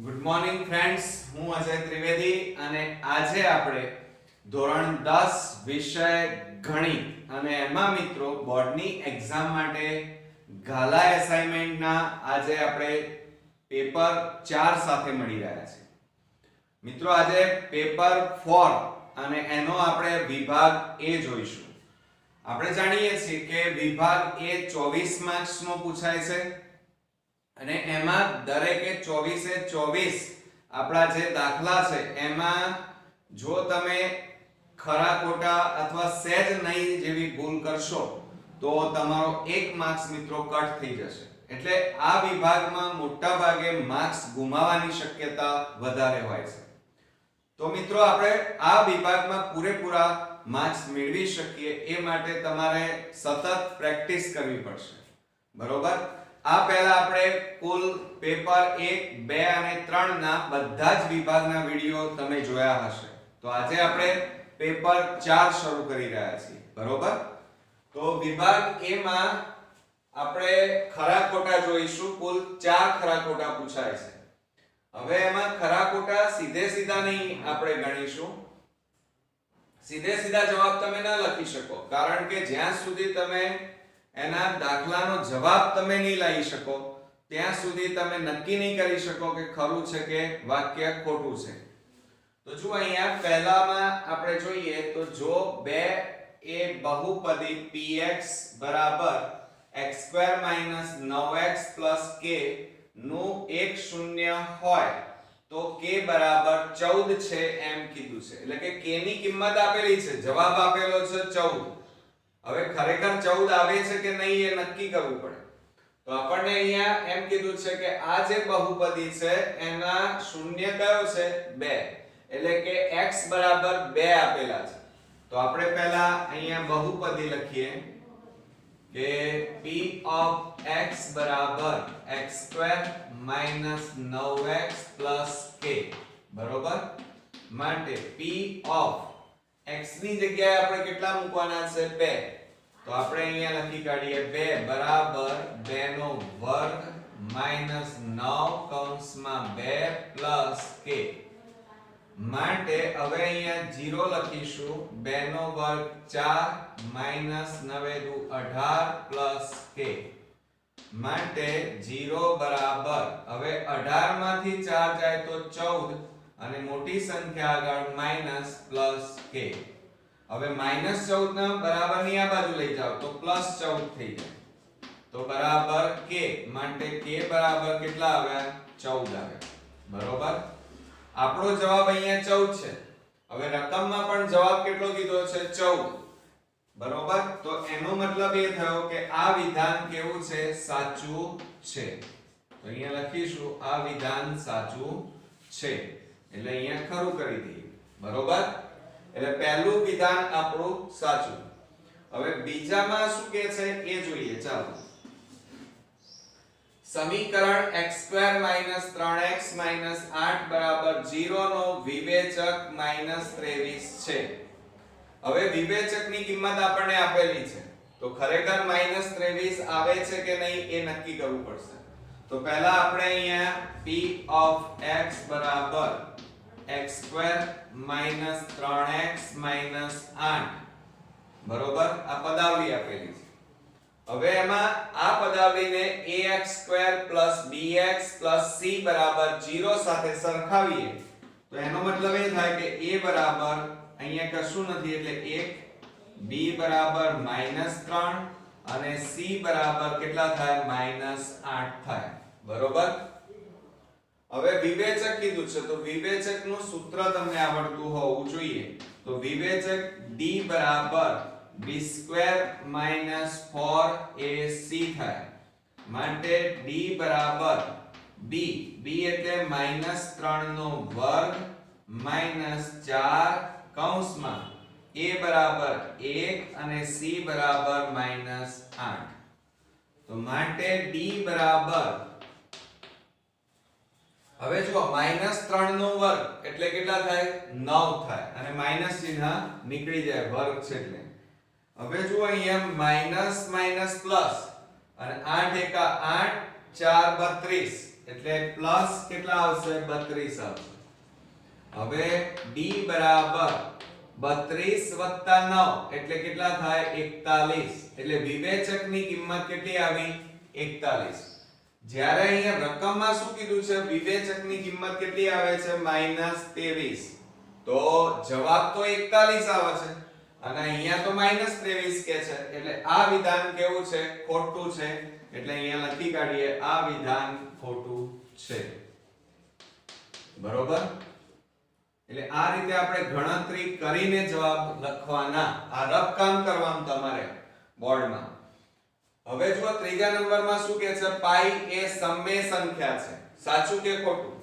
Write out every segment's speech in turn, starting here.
Good morning friends, હું અજય ત્રિવેદી અને આજે આપણે ધોરણ 10 વિષય ગણિત અને એમાં મિત્રો બોર્ડની એક્ઝામ માટે ગાલા એસાઇનમેન્ટના આજે આપણે પેપર 4 સાથે મળી રહ્યા છે. મિત્રો આજે પેપર 4 અને એનો આપણે વિભાગ A જોઈશું. આપણે જાણીએ છીએ કે વિભાગ A 24 માર્ક્સનો પૂછાય છે અને એમાં દરેકે 24 આપણા જે દાખલા છે એમાં જો તમે ખરા ખોટા અથવા સહેજ નહીં જેવી ભૂલ કરશો તો તમારો 1 માર્ક્સ મિત્રો કટ થઈ જશે. એટલે આ વિભાગમાં મોટા ભાગે માર્ક્સ ગુમાવવાની શક્યતા વધારે હોય છે. તો મિત્રો આપણે આ વિભાગમાં પૂરેપૂરા માર્ક્સ મેળવી શકીએ એ માટે તમારે સતત પ્રેક્ટિસ કરવી પડશે. બરોબર? આ પહેલા આપણે કુલ પેપર 1, 2 અને 3 ના બધા જ વિભાગના વિડિયો તમે જોયા હશે. તો આજે આપણે પેપર 4 શરૂ કરી રહ્યા છીએ. બરોબર? તો વિભાગ A માં આપણે ખરા ખોટા જોઈશું. કુલ 4 ખરા ખોટા પૂછાય છે. હવે એમાં ખરા ખોટા સીધે સીધા નહીં આપણે ગણીશું. સીધે સીધા જવાબ તમે ન લખી શકો, કારણ કે જ્યાં સુધી તમે એના દાખલાનો જવાબ તમે નહીં લાવી શકો ત્યાં સુધી તમે નક્કી નહીં કરી શકો કે ખરું છે કે વાક્ય ખોટું છે. તો જો અહીંયા પહેલામાં આપણે જોઈએ તો જો 2 એ બહુપદી px x² - 9x k નું એક શૂન્ય હોય તો k 14 છે એમ કીધું છે. એટલે કે k ની કિંમત આપેલી છે, જવાબ આપેલો છે 14. હવે ખરેખર 14 આવે છે કે નહીં એ નક્કી કરવું પડે. તો આપણને અહીંયા એમ કીધું છે કે આ જે બહુપદી છે એના શૂન્ય કયો છે 2, એટલે કે x 2 આપેલા છે. તો આપણે પહેલા અહીંયા બહુપદી લખીએ કે p of x x² - 9x k. બરોબર? માટે p of x ની જગ્યાએ આપણે કેટલા મૂકવાના છે 2. તો આપણે અહીંયા લખી કાઢીએ 2 બરાબર 2 નો વર્ગ માઈનસ 9 કૌંસમાં 2 પ્લસ k. માટે હવે અહીંયા 0 લખીશું. 2 નો વર્ગ 4 માઈનસ 9 દુ 18 પ્લસ k. માટે 0 બરાબર હવે 18 માંથી 4 જાય તો 14 અને મોટી સંખ્યા આગળ માઈનસ પ્લસ k. હવે -14 ના બરાબર ની આ બાજુ લઈ જાઓ તો +14 થઈ જાય. તો બરાબર k. માટે k બરાબર કેટલા આવ્યા? 14 આવ્યા. બરોબર? આપણો જવાબ અહીંયા 14 છે. હવે રકમમાં પણ જવાબ કેટલો કીધો છે? 14. બરોબર? તો એનો મતલબ એ થયો કે આ વિધાન કેવું છે? સાચું છે. તો અહીંયા લખીશું આ વિધાન સાચું છે. એટલે અહીંયા ખરું કરી દઈએ. બરોબર? એટલે પહેલું વિધાન આપણું સાચું. હવે બીજામાં શું કહે છે એ જોઈએ. ચાલો. સમીકરણ x² - 3x - 8 0 નો વિવેચક -23 છે. હવે વિવેચકની કિંમત આપણને આપેલી છે. તો ખરેખર -23 આવે છે કે નહીં એ નક્કી કરવું પડશે. તો પહેલા આપણે અહીંયા p of x x² - 3x - 8 બરોબર આ પદાવલી આપેલી છે. હવે એમાં આ પદાવલીને ax² + bx + c 0 સાથે સરખાવીએ તો એનો મતલબ એ થાય કે a બરાબર અહીંયા કશું નથી એટલે 1, b બરાબર -3 અને c બરાબર કેટલા થાય? -8 થાય. બરોબર? હવે વિવેચક કીધું છે તો વિવેચકનું સૂત્ર તમને આવડતું હોવું જોઈએ. તો વિવેચક d બરાબર b² - 4ac થાય. માટે d બરાબર b એટલે -3 નો વર્ગ -4 કૌંસમાં a બરાબર 1 અને c બરાબર -8. તો માટે d બરાબર હવે જુઓ -3 નો વર્ગ એટલે કેટલા થાય? 9 થાય અને માઈનસ ચિહ્ન નીકળી જાય વર્ગ છે એટલે. હવે જુઓ અહીંયા માઈનસ માઈનસ પ્લસ અને 8 એકા 8 4 32 એટલે પ્લસ કેટલા આવશે 32 આવશે. હવે d બરાબર 32 + 9 એટલે કેટલા થાય 41. એટલે વિવેચકની કિંમત કેટલી આવી 41. જ્યારે અહીંયા રકમમાં શું કીધું છે વિવેચકની કિંમત કેટલી આવે છે -23. તો જવાબ તો 41 આવે છે અને અહીંયા તો -23 કે છે. એટલે આ વિધાન કેવું છે ખોટું છે. એટલે અહીંયા લખી કાઢીએ આ વિધાન ખોટું છે. બરોબર. એટલે આ રીતે આપણે ગણતરી કરીને જવાબ લખવાના. આ રફ કામ કરવાનું તમારે બોર્ડમાં. હવે જો ત્રીજા નંબરમાં શું કહે છે પાઈ એ સમમેય સંખ્યા છે. સાચું કે ખોટું?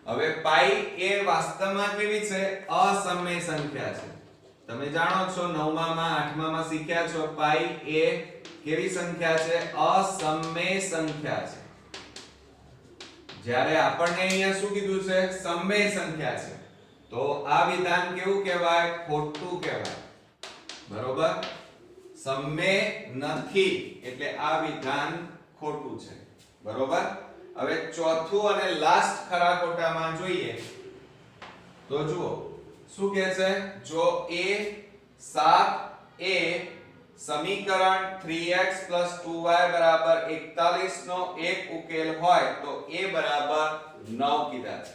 હવે પાઈ એ વાસ્તવમાં કેવી છે અસમમેય સંખ્યા છે. તમે જાણો છો 9મા માં 8મા માં શીખ્યા છો પાઈ એ કેવી સંખ્યા છે અસમમેય સંખ્યા છે. જ્યારે આપણને અહીંયા શું કીધું છે સમમેય સંખ્યા છે તો આ વિધાન કેવું કહેવાય ખોટું કહેવાય. બરોબર. સમમેય નથી એટલે આ વિધાન ખોટું છે. બરોબર. હવે ચોથું અને લાસ્ટ ખરા ખોટામાં જોઈએ તો જુઓ શું કહે છે જો a 7a સમીકરણ 3x + 2y = 41 નો એક ઉકેલ હોય તો a બરાબર 9 કીધા છે.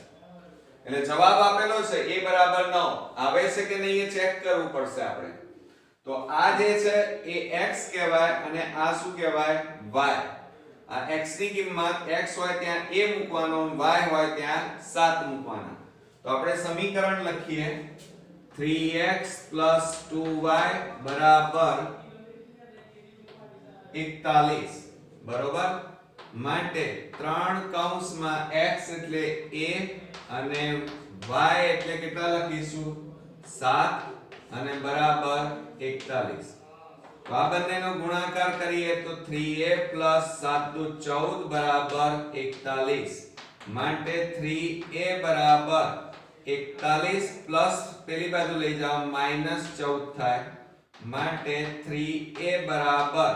એટલે જવાબ આપેલો છે a બરાબર 9 આવે છે કે નહીં એ ચેક કરવું પડશે આપણે. તો આ જે છે એ x કહેવાય અને આ શું કહેવાય y. આ x ની કિંમત x હોય ત્યાં a મૂકવાનો y હોય ત્યાં 7 મૂકવાના. તો આપણે સમીકરણ લખીએ 3x + 2y = 41. બરોબર. માટે 3 કૌંસમાં x એટલે a અને y એટલે કેટલા લખીશું 7 અને બરાબર 41. તો આ બંનેનો ગુણાકાર કરીએ તો 3a + 7 * 14 = 41. માટે 3a બરાબર 41 પ્લસ પેલી બાજુ લઈ જાઓ -14 થાય. માટે 3a બરાબર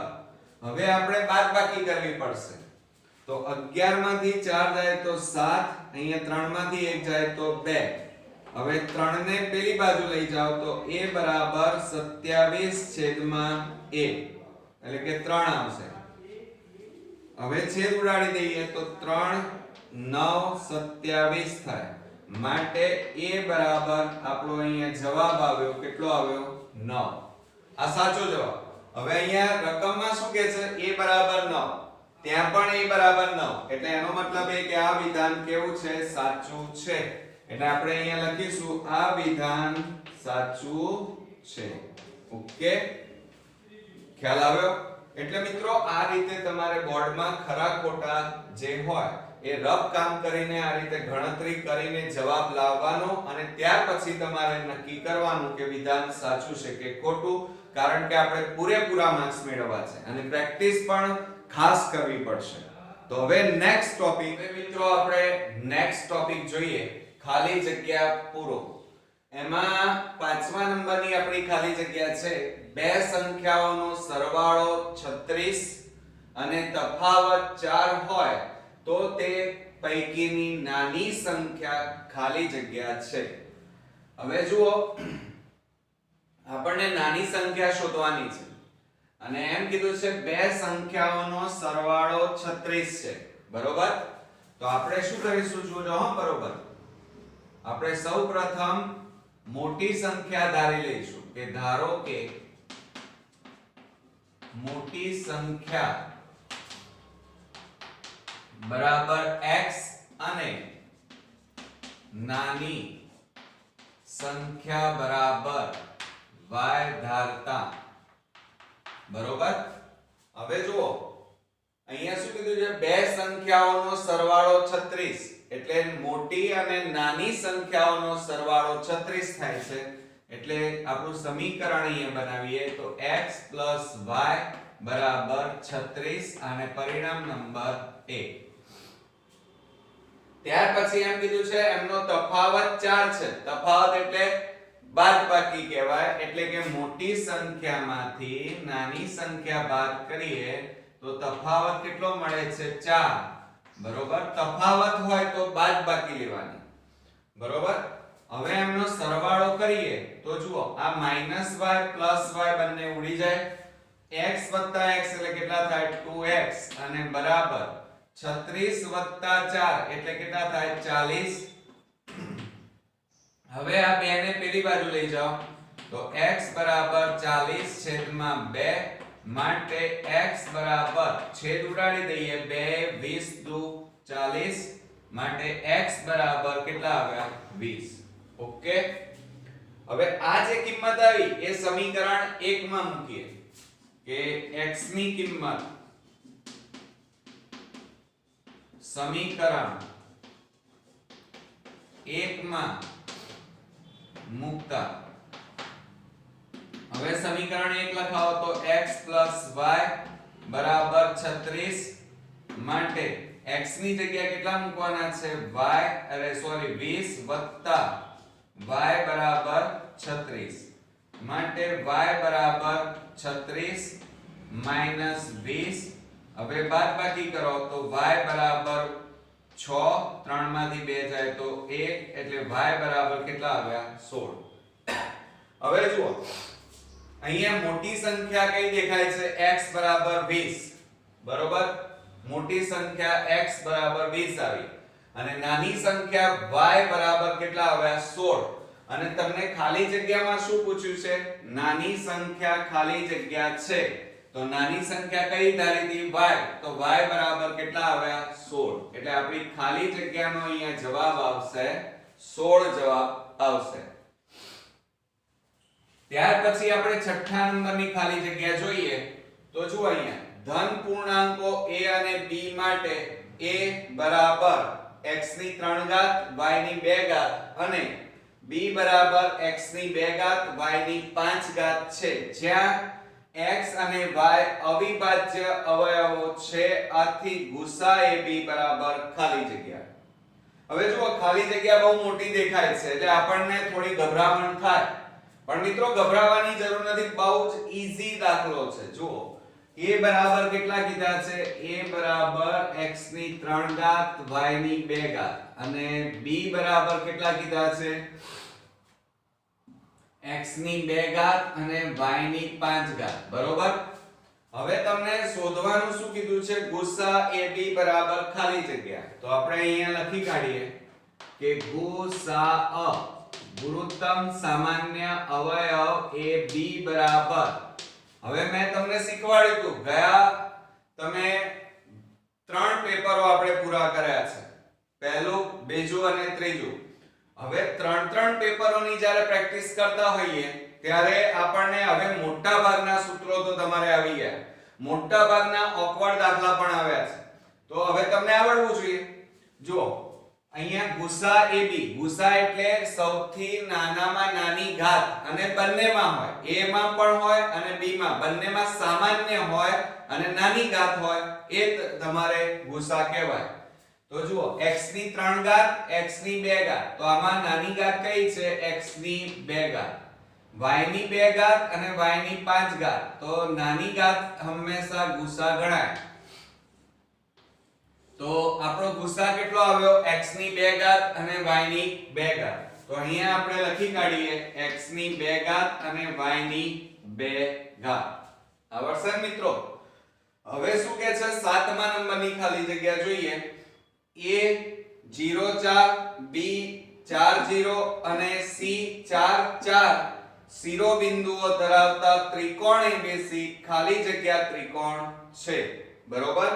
હવે આપણે બાદબાકી કરવી પડશે. તો 11 માંથી 4 જાય તો 7, અહીંયા 3 માંથી 1 જાય તો 2. હવે 3 ને પેલી બાજુ લઈ જાઓ તો a બરાબર 27/a એટલે કે 3 આવશે. હવે છેદ ઉડાડી દઈએ તો 3 9 27 થાય. માટે a બરાબર આપણો અહીંયા જવાબ આવ્યો કેટલો આવ્યો 9. આ સાચો જવાબ. હવે અહીંયા રકમમાં શું કહે છે a બરાબર 9 ત્યાં પણ a બરાબર 9 એટલે એનો મતલબ એ કે આ વિધાન કેવું છે સાચું છે. એટલે આપણે અહીંયા લખીશું આ વિધાન સાચું છે. ઓકે ખ્યાલ આવ્યો? એટલે મિત્રો આ રીતે તમારે બોર્ડમાં ખરા ખોટા જે હોય એ રફ કામ કરીને આ રીતે ગણતરી કરીને જવાબ લાવવાનો અને ત્યાર પછી તમારે નક્કી કરવાનું કે વિધાન સાચું છે કે ખોટું. કારણ કે આપણે પૂરેપૂરા માર્ક્સ મેળવવા છે અને પ્રેક્ટિસ પણ ખાસ કરવી પડશે. તો હવે નેક્સ્ટ ટોપિક મિત્રો આપણે નેક્સ્ટ ટોપિક જોઈએ ખાલી જગ્યા પૂરો. એમાં 5મા નંબરની આપણી ખાલી જગ્યા છે બે સંખ્યાઓનો સરવાળો 36 અને તફાવત 4 હોય તો તે પૈકીની નાની સંખ્યા ખાલી જગ્યા છે. હવે જુઓ આપણને નાની સંખ્યા શોધવાની છે અને એમ કીધું છે બે સંખ્યાઓનો સરવાળો 36 છે. બરોબર. તો આપણે શું કરીશું જોજો હા બરોબર. આપણે સૌપ્રથમ મોટી સંખ્યા ધારી લઈશું કે ધારો કે મોટી સંખ્યા બરાબર x અને નાની સંખ્યા બરાબર y ધારતા. બરોબર. હવે જુઓ અહીંયા શું કીધું છે બે સંખ્યાઓનો સરવાળો 36 એટલે મોટી અને નાની સંખ્યાઓનો સરવાળો 36 થાય છે. એટલે આપણું સમીકરણ અહીંયા બનાવીએ તો x + y બરાબર 36 અને પરિણામ નંબર 1. ત્યાર પછી એમ કીધું છે એમનો તફાવત 4 છે. તફાવત એટલે બાદબાકી કહેવાય. એટલે કે મોટી સંખ્યામાંથી નાની સંખ્યા બાદ કરીએ તો તફાવત કેટલો મળે છે 4. બરોબર, તફાવત હોય તો બાદબાકી લેવાની, બરોબર. હવે એમનો સરવાળો કરીએ તો જુઓ આ -y + y બંને ઉડી જાય, x + x એટલે કેટલા થાય 2x અને બરાબર 36 + 4 એટલે કેટલા થાય 40. હવે આ બે ને પેલી બાજુ લઈ જાઓ તો x બરાબર 40/2 માટે x બરાબર છેદ ઉડાડી દઈએ 2 20 દુ 40 માટે x બરાબર કેટલા આવ્યા 20. ઓકે, હવે આ જે કિંમત આવી એ સમીકરણ 1 માં મૂકીએ કે x ની કિંમત સમીકરણ 1 માં મૂકતા હવે સમીકરણ 1 લખાવો તો x + y બરાબર 36 માટે x ની જગ્યાએ કેટલા મૂકવાના છે y 20 વત્તા y બરાબર 36 માટે y બરાબર 36 માઈનસ 20. હવે બાદબાકી કરો તો y બરાબર 6 3 માંથી 2 જાય તો 1 એટલે y બરાબર કેટલા આવ્યા 16. હવે જુઓ અહીંયા મોટી સંખ્યા કઈ દેખાય છે x બરાબર 20, બરોબર, મોટી સંખ્યા x બરાબર 20 આવી અને નાની સંખ્યા y બરાબર કેટલા આવ્યા 16 અને તમને ખાલી જગ્યામાં શું પૂછ્યું છે નાની સંખ્યા ખાલી જગ્યા છે તો નાની સંખ્યા કઈ ધારી હતી y તો y બરાબર કેટલા આવ્યા 16 એટલે આપણી ખાલી જગ્યાનો અહીંયા જવાબ આવશે 16 જવાબ આવશે. ત્યાર પછી આપણે છઠ્ઠા નંબરની ખાલી જગ્યા જોઈએ તો જુઓ અહીંયા ધન પૂર્ણાંકો a અને b માટે a બરાબર x ની 3 ઘાત y ની 2 ઘાત અને b બરાબર x ની 2 ઘાત y ની 5 ઘાત છે જ્યાં x અને y અવિભાજ્ય અવયવો છે. આથી ગુસા ab બરાબર ખાલી જગ્યા. હવે જુઓ ખાલી જગ્યા બહુ મોટી દેખાય છે એટલે આપણને થોડી ગભરામણ થાય પણ મિત્રો ગભરાવાની જરૂર નથી, બહુ જ ઈઝી દાખલો છે. જુઓ a બરાબર કેટલા કીધા છે a બરાબર x ની 3 ઘાત y ની 2 ઘાત અને b બરાબર કેટલા કીધા છે x ની 2 ઘાત અને y ની 5 ઘાત, બરોબર. હવે તમને શોધવાનું શું કીધું છે ગુસા ab બરાબર ખાલી જગ્યા તો આપણે અહીંયા લખી કાઢીએ કે ગુસા ગુરુત્તમ સામાન્ય અવયવ ab બરાબર. હવે મેં તમને શીખવાડ્યું હતું ગયા તમે 3 પેપરો આપણે પૂરા કર્યા છે, પહેલું બીજું અને ત્રીજું. હવે 3 પેપરોની જ્યારે પ્રેક્ટિસ કરતા હોઈએ ત્યારે આપણને હવે મોટા ભાગના સૂત્રો તો તમારે આવી ગયા, મોટા ભાગના ઓકવર્ડ દાખલા પણ આવ્યા છે તો હવે તમને આવડવું જોઈએ. જુઓ અહીંયા ગુસા ab, ગુસા એટલે સૌથી નાનામાં નાની ઘાત અને બંનેમાં હોય, a માં પણ હોય અને b માં, બંનેમાં સામાન્ય હોય અને નાની ઘાત હોય એ તમારે ગુસા કહેવાય. તો જુઓ x ની 3 ઘાત x ની 2 ઘાત તો આમાં નાની ઘાત કઈ છે x ની 2 ઘાત, y ની 2 ઘાત અને y ની 5 ઘાત તો નાની ઘાત હંમેશા ગુસા ગણાય. તો આપણો ગુસા કેટલો આવ્યો x ની 2 ઘાત અને y ની 2 ઘાત તો અહીંયા આપણે લખી કાઢીએ x ની 2 ઘાત અને y ની 2 ઘાત. આવડશે મિત્રો. હવે શું કહે છે 7મા નંબરની ખાલી જગ્યા જોઈએ a 0 4 b 4 0 અને c 4 4 શિરોબિંદુઓ ધરાવતા ત્રિકોણ ABC ખાલી જગ્યા ત્રિકોણ છે, બરોબર.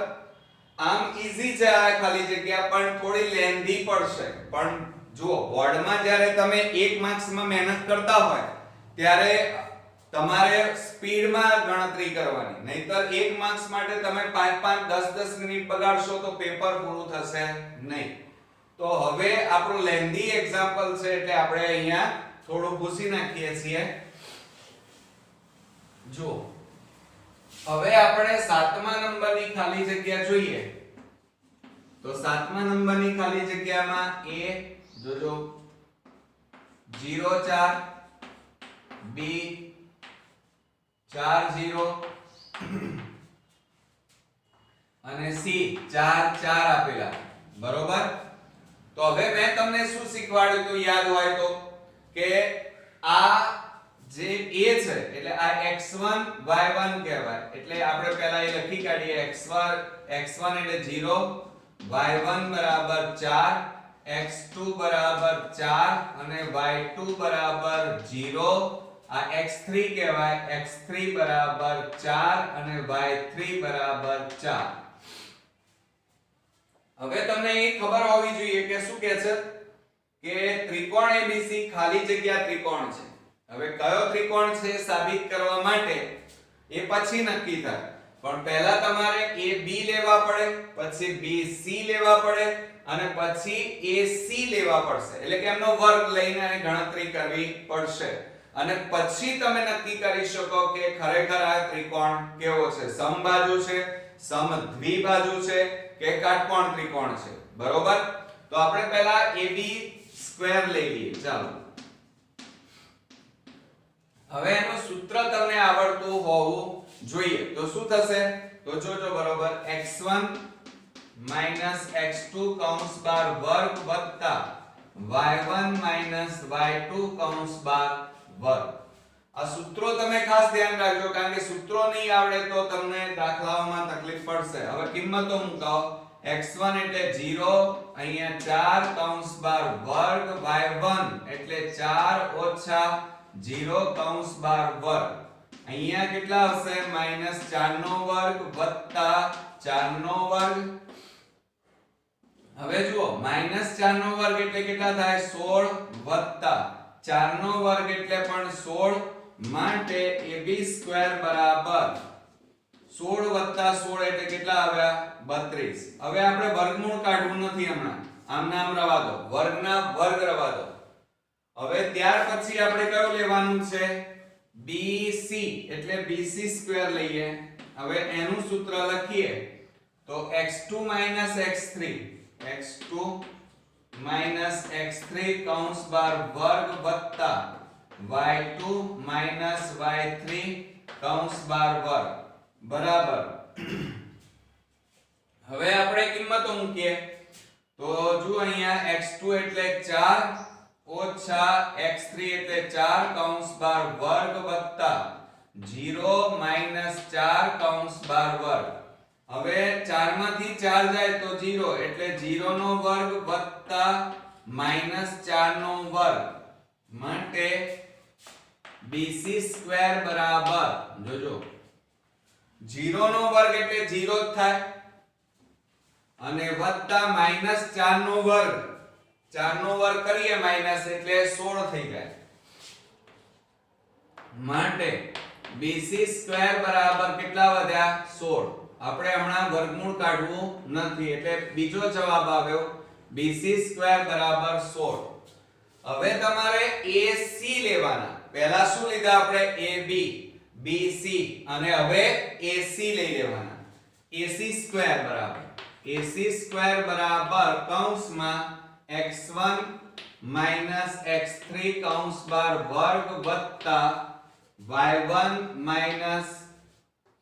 આમ ઈઝી છે આ ખાલી જગ્યા પણ થોડી લેન્ધી પડશે પણ જુઓ બોર્ડમાં જ્યારે તમે 1 માર્ક્સમાં મહેનત કરતા હોય ત્યારે તમારે સ્પીડમાં ગણતરી કરવાની, નહીતર 1 માર્ક્સ માટે તમે 5 5 10 10 મિનિટ બગાડશો તો પેપર પૂરું થશે નહીં. તો હવે આપણું લેન્ધી એક્ઝામ્પલ છે એટલે આપણે અહીંયા થોડું ભૂસી નાખીએ છીએ. જો હવે આપણે 7મા નંબરની ખાલી જગ્યા જોઈએ તો 7મા નંબરની ખાલી જગ્યામાં a જોજો 0 4 b 4 0 અને C 4 4 આપેલા બરોબર. તો હવે મેં તમને શું શીખવાડ્યું તો યાદ હોય તો કે આ જે a છે એટલે આ x1 y1 કહેવાય. એટલે આપણે પહેલા એ લખી કાઢીએ x1 એટલે 0 y1 બરાબર 4 x2 બરાબર 4 અને y2 બરાબર 0. આ x3 કહેવાય x3 બરાબર 4 અને y3 બરાબર 4. હવે તમને એ ખબર હોવી જોઈએ કે શું કહે છે કે ત્રિકોણ ABC ખાલી જગ્યા ત્રિકોણ છે. હવે કયો ત્રિકોણ છે સાબિત કરવા માટે એ પછી નક્કી થાય, પણ પહેલા તમારે AB લેવા પડે, પછી BC લેવા પડે અને પછી AC લેવા પડશે. એટલે કે એમનો વર્ગ લઈને ગણતરી કરવી પડશે અને પછી તમે નક્કી કરી શકો કે ખરેખર આ ત્રિકોણ કેવો છે, સમબાજુ છે, સમદ્વિબાજુ છે કે કાટકોણ ત્રિકોણ છે. બરોબર. તો આપણે પહેલા AB સ્ક્વેર લઈ લઈએ. ચાલો હવે એનું સૂત્ર તમને આવડતું હોવું જોઈએ. તો શું થશે તો જોજો બરોબર x1 x2 કૌંસ બાર વર્ગ વત્તા y1 y2 કૌંસ બાર વર્ગ. આ સૂત્રો તમે ખાસ ધ્યાન રાખજો, કારણ કે સૂત્રો નહીં આવડે તો તમને દાખલાઓમાં તકલીફ પડશે. હવે કિંમતો મુકાવો. x1 એટલે 0 અહીંયા 4 કૌંસ બાર વર્ગ, y1 એટલે 4 ઓછા 0 કૌંસ બાર વર્ગ. અહીંયા કેટલા હશે -4 નો વર્ગ વત્તા 4 નો વર્ગ. હવે જુઓ -4 નો વર્ગ એટલે કેટલા થાય 16 વત્તા 4 નો વર્ગ એટલે પણ 16. માટે AB² બરાબર 16 વત્તા 16 એટલે કેટલા આવ્યા 32. હવે આપણે વર્ગમૂળ કાઢવું નથી હમણાં, આમના આમ રવા દો, વર્ગના વર્ગ રવા દો. હવે ત્યાર પછી આપણે કયો લેવાનું છે BC એટલે BC² લઈએ. હવે એનું સૂત્ર લખીએ તો x2 x3 x3 કૌંસ બાર વર્ગ વત્તા y2 y3 કૌંસ બાર વર્ગ બરાબર. હવે આપણે કિંમતો મૂકીએ તો જો અહીંયા x2 એટલે 4 ઓછા x3 એટલે 4 કૌંસ બાર વર્ગ વત્તા 0 4 કૌંસ બાર વર્ગ. હવે 4 માંથી 4 જાય તો 0 એટલે 0 નો વર્ગ વત્તા -4 નો વર્ગ. માટે BC² બરાબર જોજો 0 નો વર્ગ એટલે 0 જ થાય અને વત્તા -4 નો વર્ગ, 4 નો વર્ગ કરીએ માઈનસ એટલે 16 થઈ જાય. માટે BC² બરાબર કેટલા વધ્યા 16. આપણે હમણાં વર્ગમૂળ કાઢવું નથી એટલે બીજો જવાબ આવ્યો BC² બરાબર 16. હવે તમારે AC લેવાના. પહેલા શું લીધા આપણે AB BC અને હવે AC લઈ લેવાના. AC² બરાબર કૌંસમાં x1 x3 કૌંસ બાર વર્ગ વત્તા y1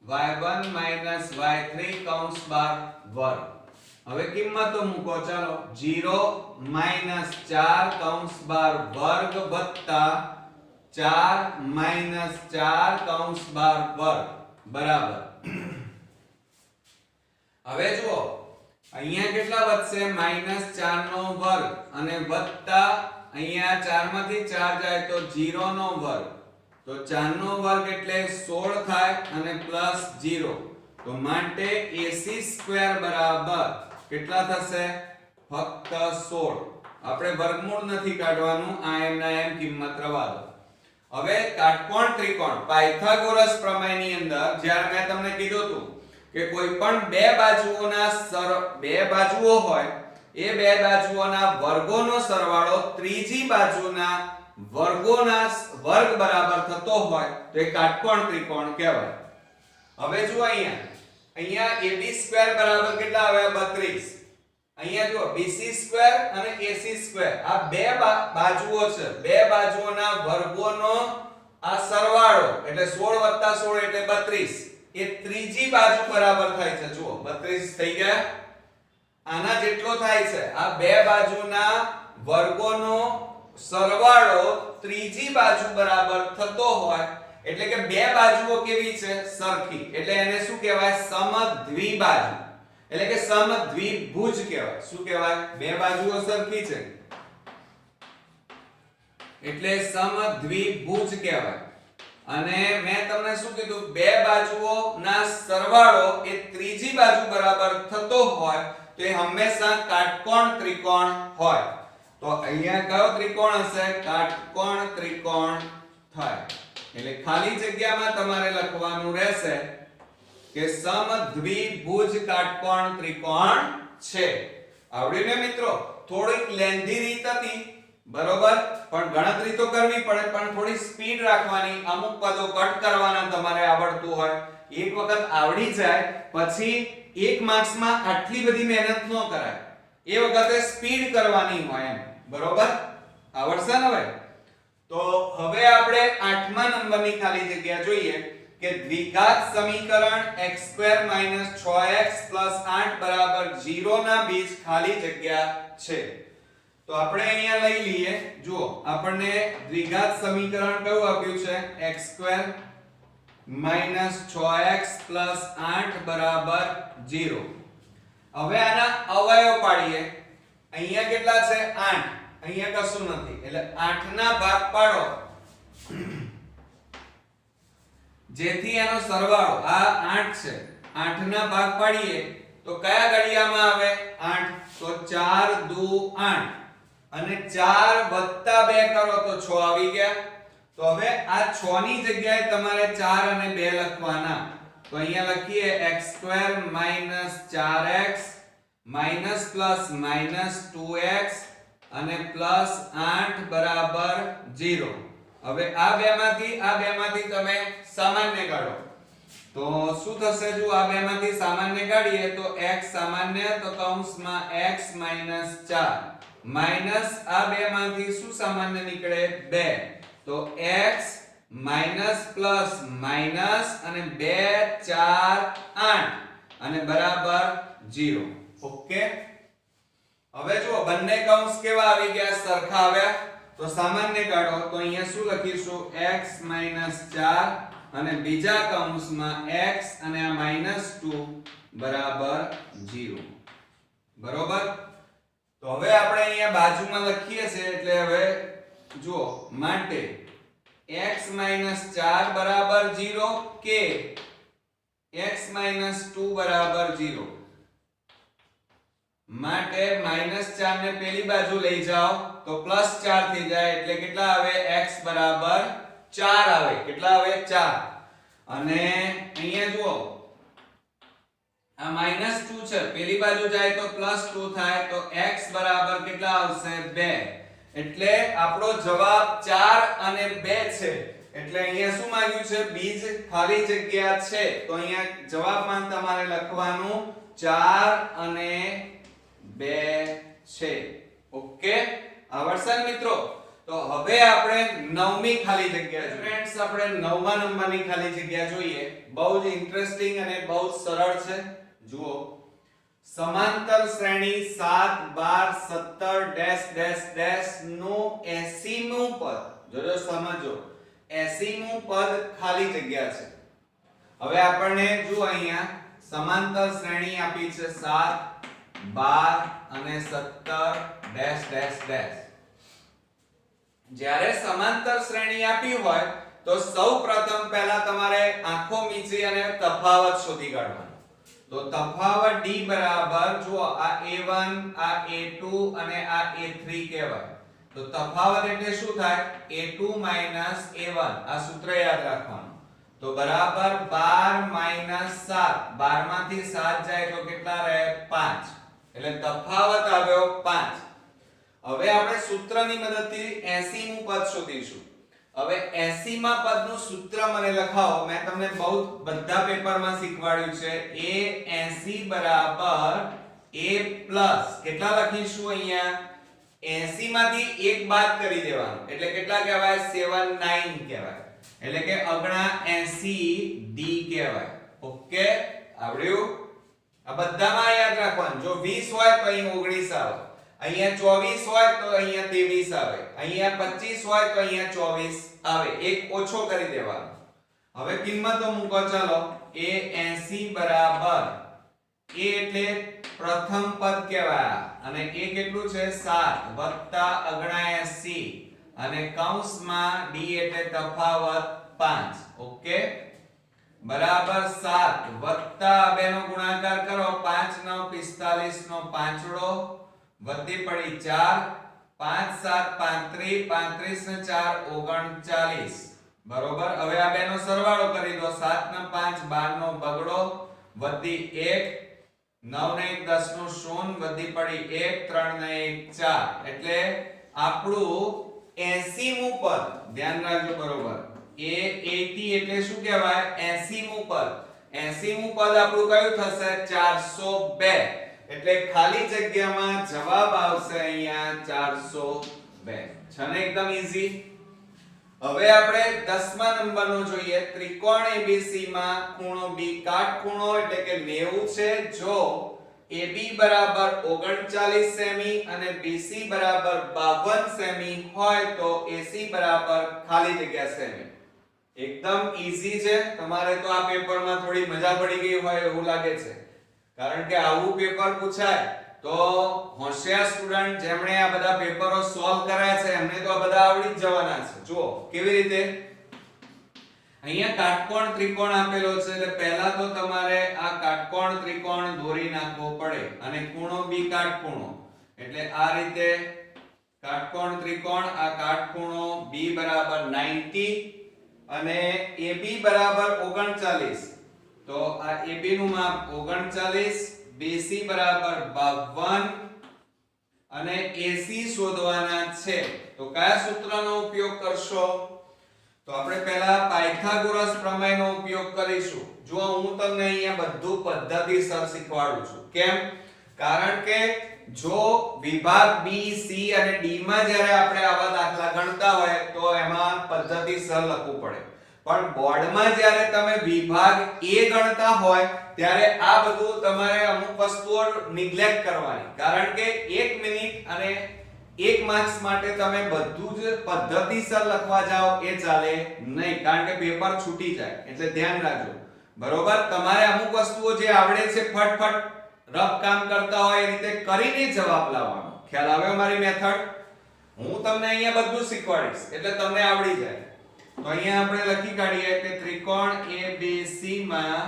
y3 કૌંસ બાર વર્ગ. હવે કિંમતો મૂકો. ચાલો 0 4 કૌંસ બાર વર્ગ વત્તા 4 4 કૌંસ બાર વર્ગ બરાબર. હવે જુઓ અહીંયા કેટલા વધશે -4 નો વર્ગ અને વત્તા અહીંયા 4 માંથી 4 જાય તો 0 નો વર્ગ. તો 4 નો વર્ગ એટલે 16 થાય અને પ્લસ 0. તો માટે AC² બરાબર કેટલા થશે ફક્ત 16. આપણે વર્ગમૂળ નથી કાઢવાનું, આ એમના એમ કિંમત રવા દો. હવે કાટકોણ ત્રિકોણ પાયથાગોરસ પ્રમેયની અંદર જ્યારે મેં તમને કીધું હતું કે કોઈ પણ બે બાજુઓ હોય એ બે બાજુઓના વર્ગોનો સરવાળો ત્રીજી બાજુના વર્ગોના વર્ગ બરાબર થતો હોય તો એ કાટકોણ ત્રિકોણ કહેવાય. હવે જુઓ અહીંયા AB² બરાબર કેટલા આવ્યા 32. અહીંયા જુઓ BC² અને AC² આ બે બાજુઓ છે. બે બાજુઓના વર્ગોનો આ સરવાળો એટલે 16 16 એટલે 32. એ ત્રીજી બાજુ બરાબર થાય છે. જુઓ 32 થઈ ગયા. આના જેટલો થાય છે. આ બે બાજુના વર્ગોનો સરવાળો ત્રીજી બાજુ બરાબર થતો હોય એટલે કે બે બાજુઓ કેવી છે? સરખી. એટલે એને શું કહેવાય? સમદ્વિબાજુ. એટલે કે સમદ્વિભુજ કહેવાય. શું કહેવાય? બે બાજુઓ સરખી છે એટલે સમદ્વિભુજ કહેવાય. અને મેં તમને શું કીધું? બે બાજુઓના સરવાળો એ ત્રીજી બાજુ બરાબર થતો હોય તો એ હંમેશા કાટકોણ ત્રિકોણ હોય. તો અહીંયા કયો ત્રિકોણ હશે? કાટકોણ ત્રિકોણ થાય. એટલે ખાલી જગ્યામાં તમારે લખવાનું રહેશે કે સમદ્વિભુજ કાટકોણ ત્રિકોણ છે. આવડ્યું ને મિત્રો? થોડીક લેન્ધી રીત હતી બરોબર, પણ ગણતરી તો કરવી પડે, પણ થોડી સ્પીડ રાખવાની. અમુક પદો કટ કરવાના તમારે આવડતું હોય. એક વખત આવડી જાય પછી એક માર્ક્સમાં આટલી બધી મહેનત ન કરાય. એ વખતે સ્પીડ કરવાની હોય એમ. બરોબર? આવડશે ને હવે? તો હવે આપણે 8મા નંબરની ખાલી જગ્યા જોઈએ કે દ્વિઘાત સમીકરણ x2 6x 8 0 ના બીજ ખાલી જગ્યા છે. તો આપણે અહીંયા લઈ લઈએ. જુઓ આપણને દ્વિઘાત સમીકરણ કયું આપ્યું છે? x2 6x 8 0. હવે આના અવયવ પાડીએ. અહીંયા કેટલા છે? 8. અહીંયા કશું નથી એટલે 8 ના ભાગ પાડો જેથી એનો સરવાળો આ 8 છે. 8 ના ભાગ પાડીએ તો કયા ઘડિયામાં આવે? 8. તો 4 દુ 8 અને 4 વત્તા 2 કરો તો 6 આવી ગયા. તો હવે આ 6 ની જગ્યાએ તમારે 4 અને 2 લખવાના. તો અહીંયા લખીએ x2 4x પ્લસ 2x અને પ્લસ 8 બરાબર 0. હવે આ બેમાંથી તમે સામાન્ય કાઢો તો શું થશે? જો આ બેમાંથી સામાન્ય કાઢીએ તો x સામાન્ય, તો કૌંસમાં x 4 માઈનસ આ બેમાંથી શું સામાન્ય નીકળે? 2. તો x માઈનસ પ્લસ માઈનસ અને 2 4 8 અને બરાબર 0. ઓકે. હવે જો બંને કૌંસ કેવા આવી ગયા? સરખા આવ્યા. તો સામાન્ય કાઢો તો અહીંયા શું લખીશું? x 4 અને બીજા કૌંસમાં x અને આ -2 બરાબર 0. બરોબર? તો હવે આપણે અહીંયા બાજુમાં લખીએ છે એટલે હવે જુઓ માટે x 4 બરાબર 0 કે x 2 બરાબર 0. માટે -4 ને પેલી બાજુ લઈ જાઓ તો +4 થઈ જાય એટલે કેટલા આવે? x બરાબર 4 આવે. કેટલા આવે? 4. અને અહીંયા જુઓ આ -2 છે, પેલી બાજુ જાય તો +2 થાય તો x બરાબર કેટલા આવશે? 2. એટલે આપણો જવાબ 4 અને 2 છે. એટલે અહીંયા શું માંગ્યું છે? બીજ ખાલી જગ્યા છે. તો અહીંયા જવાબમાં તમારે લખવાનું 4 અને 2 છે. ઓકે. આવડશે મિત્રો? તો હવે આપણે 9મી ખાલી જગ્યા જોઈએ. ફ્રેન્ડ્સ આપણે 9મા નંબરની ખાલી જગ્યા જોઈએ. બહુ જ ઇન્ટરેસ્ટિંગ અને બહુ જ સરળ છે. જુઓ સમાંતર શ્રેણી 7 12 17 ડેશ ડેશ ડેશ નું 80મું પદ. જોજો સમજો 80મું પદ ખાલી જગ્યા છે. હવે આપણને જો અહીંયા સમાંતર શ્રેણી આપી છે 7 12 અને 17 ડેશ ડેશ ડેશ. જ્યારે સમાંતર શ્રેણી આપી હોય તો સૌપ્રથમ પહેલા તમારે આંખો મીચી અને તફાવત શોધી કાઢવાનો. તો તફાવત d બરાબર જો આ a1 આ a2 અને આ a3 કહેવાય. તો તફાવત એટલે શું થાય? a2 a1. આ સૂત્ર યાદ રાખવાનું. તો બરાબર 12 7. 12 માંથી 7 જાય તો કેટલા રહે? 5. એટલે તફાવત આવ્યો 5. હવે આપણે સૂત્રની મદદથી 80મું પદ શોધીશું. હવે 80મા પદનું સૂત્ર મને લખાવો. મેં તમને બધા પેપરમાં શીખવાડ્યું છે. a 80 બરાબર a પ્લસ કેટલા લખીશું અહીંયા? 80 માંથી 1 બાદ કરી દેવાનું. એટલે કેટલા કહેવાય? 79 કહેવાય. એટલે કે અગણા 80 d કહેવાય. ઓકે, આવડ્યું? આ બધામાં યાદ રાખવાનું, જો 20 હોય તો અહીં 19 આવે, અહીંયા 24 હોય તો અહીંયા 23 આવે, અહીંયા 25 હોય તો અહીંયા 24 આવે, એક ઓછો કરી દેવાનો. હવે કિંમતો મૂકો. ચાલો, એ 80 બરાબર, એ એટલે પ્રથમ પદ કહેવાય અને એ કેટલું છે 7 વત્તા 79 અને કૌંસમાં ડી એટલે તફાવત 5. ઓકે, બરાબર 7 વત્તા બેનો ગુણાકાર કરો, 5 નો 45 નો પાંચડો વધી પડી 4, 5 7 35, 35 ને 4 39. બરોબર. હવે આ બેનો સરવાળો કરી દો, 7 ને 5 12 નો બગડો વધી 1, 9 ને 1 10 નું શૂન્ય વધી પડી 1, 3 ને 1 4. એટલે આપણું 80 મું પદ, ધ્યાન રાખજો. બરોબર, એ 80 એટલે શું કહેવાય? 80 મું પદ. 80 મું પદ આપણું કયું થશે? 402. એટલે ખાલી જગ્યામાં જવાબ આવશે અહીંયા 402. છે ને એકદમ ઈઝી. હવે આપણે 10મા નંબરનો જોઈએ. ત્રિકોણ ABC માં ખૂણો B કાટખૂણો એટલે કે 90 છે. જો AB બરાબર 39 સેમી અને BC બરાબર 52 સેમી હોય તો AC બરાબર ખાલી જગ્યા સેમી. એકદમ ઈઝી છે. તમારે તો આ પેપરમાં થોડી મજા પડી ગઈ હોય એવું લાગે છે, કારણ કે આવું પેપર પૂછાય તો હોશિયાર સ્ટુડન્ટ જેમણે આ બધા પેપરો સોલ્વ કર્યા છે એમને તો આ બધા આવડી જ જવાના છે. જુઓ કેવી રીતે. અહીંયા કાટકોણ ત્રિકોણ આપેલો છે એટલે પહેલા તો તમારે આ કાટકોણ ત્રિકોણ દોરી નાખવો પડે અને ખૂણો B કાટખૂણો એટલે આ રીતે કાટકોણ ત્રિકોણ, આ કાટખૂણો B બરાબર 90 અને AB બરાબર 39. તો આ AB નું માપ 39, BC બરાબર 52 અને AC શોધવાના છે. તો કયા સૂત્રનો ઉપયોગ કરશો? તો આપણે પહેલા પાયથાગોરસ પ્રમેયનો ઉપયોગ કરીશું. જો હું તમને અહીંયા બધું પદ્ધતિસર શીખવાડું છું. કેમ? કારણ કે જો વિભાગ B, C અને D માં જ્યારે આપણે આવા દાખલા ગણતા હોય તો એમાં પદ્ધતિસર લખવું પડે. પણ બોર્ડમાં જ્યારે તમે વિભાગ A ગણતા હોય ત્યારે આ બધું તમારે અમુક વસ્તુઓ નિગ્લેક્ટ કરવાની, કારણ કે 1 મિનિટ અને 1 માર્ક્સ માટે તમે બધું જ પદ્ધતિસર લખવા જાઓ એ ચાલે નહીં, કારણ કે પેપર છૂટી જાય. એટલે ધ્યાન રાખજો. બરોબર. તમારે અમુક વસ્તુઓ જે આવડે છે ફટફટ રફ કામ કરતા હોય એ રીતે કરીને જવાબ લાવવાનો. ખ્યાલ આવ્યો મારી મેથડ? હું તમને અહીંયા બધું શીખવાડીશ એટલે તમને આવડી જાય. તો અહીંયા આપણે લખી કાઢીએ કે ત્રિકોણ ABC માં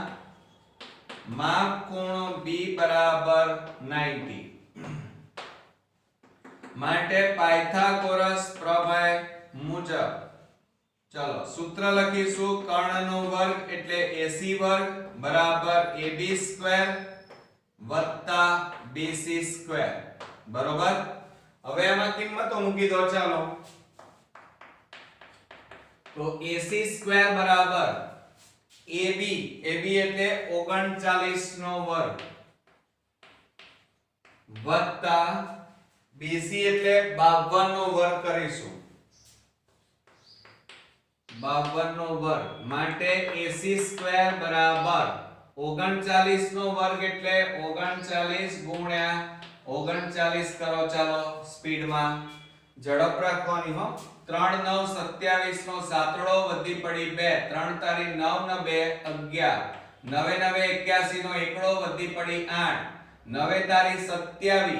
માપ ખૂણો B બરાબર 90 માટે પાયથાગોરસ પ્રમેય મુજબ ચલો સૂત્ર લખીશું. કર્ણનો વર્ગ એટલે AC વર્ગ બરાબર AB સ્ક્વેર વત્તા BC સ્ક્વેર. બરોબર. હવે આમાં કિંમતો મૂકી દો. ચાલો, તો AC સ્ક્વેર બરાબર AB એટલે 39 નો વર્ગ વત્તા BC એટલે 52 નો વર્ગ કરીશું. 52 નો વર્ગ માટે AC સ્ક્વેર બરાબર 39 નો વર્ગ એટલે 39 ગુણ્યા 39 કરો. ચાલો સ્પીડમાં ઝડપ રાખવાની હો. 3 9 27 નો સાતડો વધી પડી 2, 3 તારી 9 ને 2 11, 9 9 81 નો એકડો વધી પડી 8, 9 તારી 27,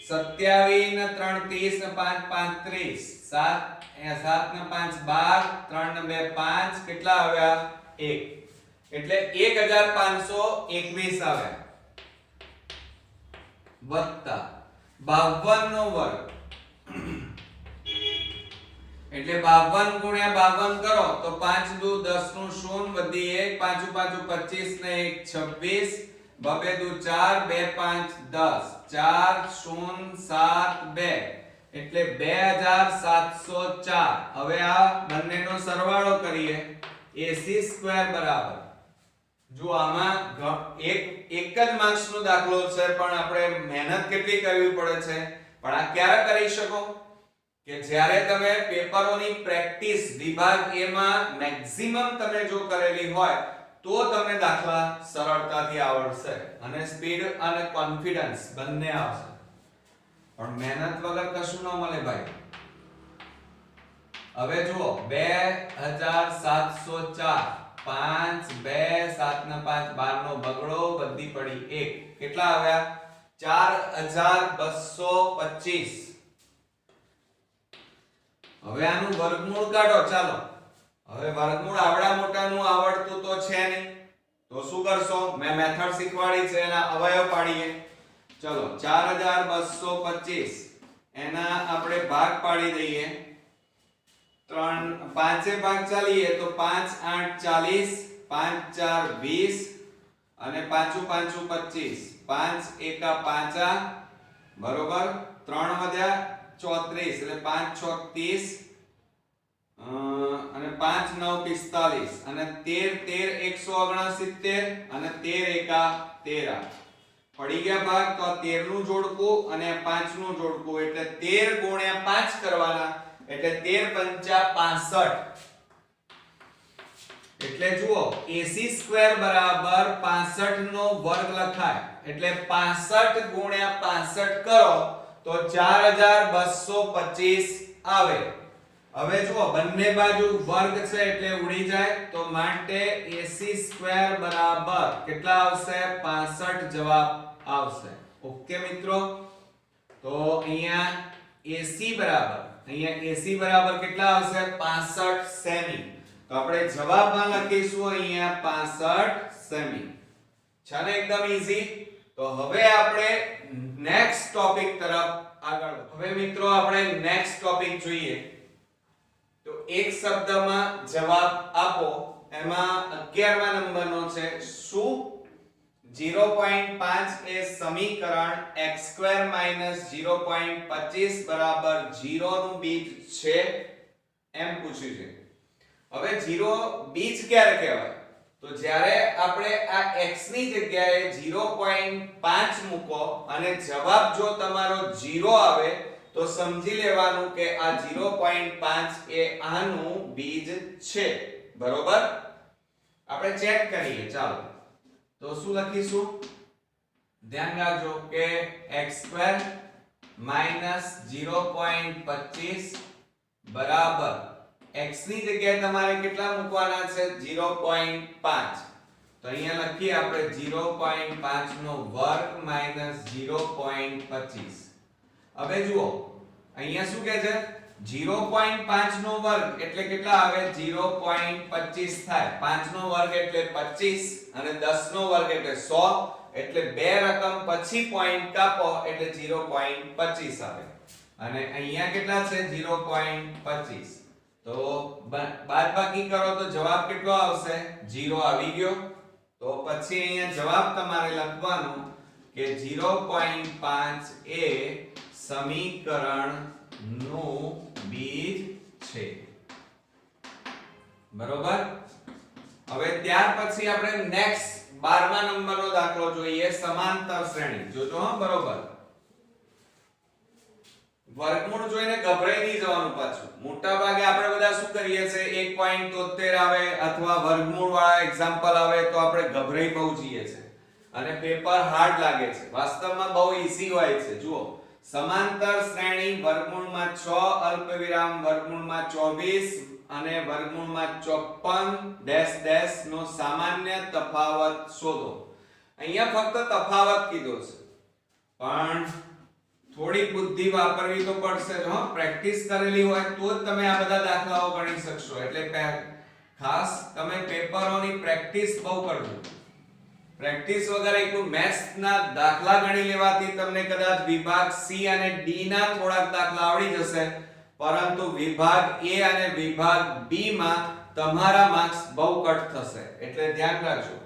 27 ને 3 30 ને 5 35, 7 ને 5 12, 3 ને 2 5, કેટલા આવ્યા? 1. એટલે 1521 આવ્યા વત્તા 52 નો વર્ગ એટલે 52 ગુણ્યા 52 કરો તો 5 દુ 10 નું શૂન્ય વધી 1, 5 5 25 ને 1 26, 2 દુ 4, 2 5 10, 4 0 7 2 એટલે 2704. હવે આ બંનેનો સરવાળો કરીએ. AC સ્ક્વેર બરાબર, જો આમાં એક જ માર્ક્સ નો દાખલો છે પણ આપણે મહેનત કેટલી કરવી પડે છે. પણ આ ક્યારે કરી શકો? કે જ્યારે તમે પેપરોની પ્રેક્ટિસ વિભાગ A માં મેક્સિમમ તમે જો કરેલી હોય તો તમને દાખલા સરળતાથી આવડશે અને સ્પીડ અને કોન્ફિડન્સ બંને આવશે. પણ મહેનત વગર કશું ન મળે ભાઈ. હવે જુઓ 2704 5 2 7 ને 5 12 નો બગડો બધી પડી 1 કેટલા આવ્યા 4225. હવે આનું વર્ગમૂળ કાઢો. ચાલો હવે વર્ગમૂળ આવડા મોટાનું આવડતું તો છે નહીં, તો શું કરશો? મેં મેથડ શીખવાડી છે, એના અવયવ પાડીએ. ચલો 4225 એના આપણે ભાગ પાડી દઈએ. 3 પાંચે ભાગ ચાલીએ તો 5 8 40 5 4 20 અને 5 5 25 5 1 5 બરોબર 3 વધ્યા 34 એટલે 5 6 30 અને 5 9 45 અને 13 169 અને 13 1 13 પડી ગયા ભાગ. તો 13 નું જોડકું અને 5 નું જોડકું એટલે 13 ગુણ્યા 5 કરવાના એટલે 13 5 65. એટલે જુઓ AC² બરાબર 65 નો વર્ગ લખાય એટલે 65 ગુણ્યા 65 કરો તો 4225 આવે. હવે જુઓ બંને બાજુ વર્ગ છે એટલે ઉડી જાય, તો માટે AC² બરાબર કેટલા આવશે 65 જવાબ આવશે. ઓકે મિત્રો, તો અહીંયા AC બરાબર કેટલા આવશે 65 સેમી. તો આપણે જવાબમાં લખીશું અહીંયા 65 સેમી. છે ને એકદમ ઈઝી. તો હવે આપણે નેક્સ્ટ ટોપિક તરફ આગળ. હવે મિત્રો આપણે નેક્સ્ટ ટોપિક જોઈએ. તો એક શબ્દમાં જવાબ આપો. એમાં 11મા નંબરનો છે શું 0.5 એ સમીકરણ x² - 0.25 બરાબર 0 નું બીજ છે એમ પૂછ્યું છે. હવે 0 બીજ ક્યારે કહેવાય? તો જ્યારે આપણે આ x ની જગ્યાએ 0.5 મૂકો અને જવાબ જો તમારો 0 આવે તો સમજી લેવાનું કે આ 0.5 એ આનું બીજ છે. બરોબર, આપણે ચેક કરીએ. ચાલો તો શું લખીશું? ધ્યાન રાખજો કે x² - 0.25 બરાબર x ની જગ્યાએ તમારે કેટલા મૂકવાના છે 0.5. તો અહીંયા લખીએ આપણે 0.5 નો વર્ગ - 0.25. હવે જુઓ અહીંયા શું કહે છે 0.5 નો વર્ગ એટલે કેટલા આવે 0.25 થાય. 5 નો વર્ગ એટલે 25 અને 10 નો વર્ગ એટલે 100 એટલે બે રકમ પછી પોઈન્ટ કાપો એટલે 0.25 આવે. અને અહીંયા કેટલા છે 0.25. તો બાદબાકી કરો તો જવાબ કેટલો આવશે 0 આવી ગયો. તો પછી અહીંયા જવાબ તમારે લખવાનું કે 0.5 એ સમીકરણ નું બીજ છે. બરોબર. હવે ત્યાર પછી આપણે નેક્સ્ટ 12મા નંબરનો દાખલો જોઈએ. સમાંતર શ્રેણી જોજો હા. બરોબર, વર્ગમૂળ જોઈને ગભરાઈ નહીં જવાનું. પાછું મોટા ભાગે આપણે બધા શું કરીએ છે 1.73 આવે અથવા વર્ગમૂળ વાળા એક્ઝામ્પલ આવે તો આપણે ગભરાઈ બહુ જઈએ છે અને પેપર હાર્ડ લાગે છે. વાસ્તવમાં બહુ ઈઝી હોય છે. જુઓ સમાંતર શ્રેણી વર્ગમૂળમાં 6 અલ્પવિરામ વર્ગમૂળમાં 24 અને વર્ગમૂળમાં 54 નો સામાન્ય તફાવત શોધો. અહીંયા ફક્ત તફાવત કીધો છે પણ થોડી બુદ્ધિ વાપરવી તો પડશે જ. હા, પ્રેક્ટિસ કરેલી હોય તો જ તમે આ બધા દાખલાઓ ગણી શકશો. એટલે ખાસ તમે પેપરોની પ્રેક્ટિસ બહુ કરજો. પ્રેક્ટિસ વગર એકલું મેથ્સ ના દાખલા ગણી લેવાથી તમને કદાચ વિભાગ સી અને ડી ના થોડાક દાખલા આવડી જશે, પરંતુ વિભાગ એ અને વિભાગ બી માં તમારા માર્ક્સ બહુ કટ થશે. એટલે ધ્યાન રાખજો.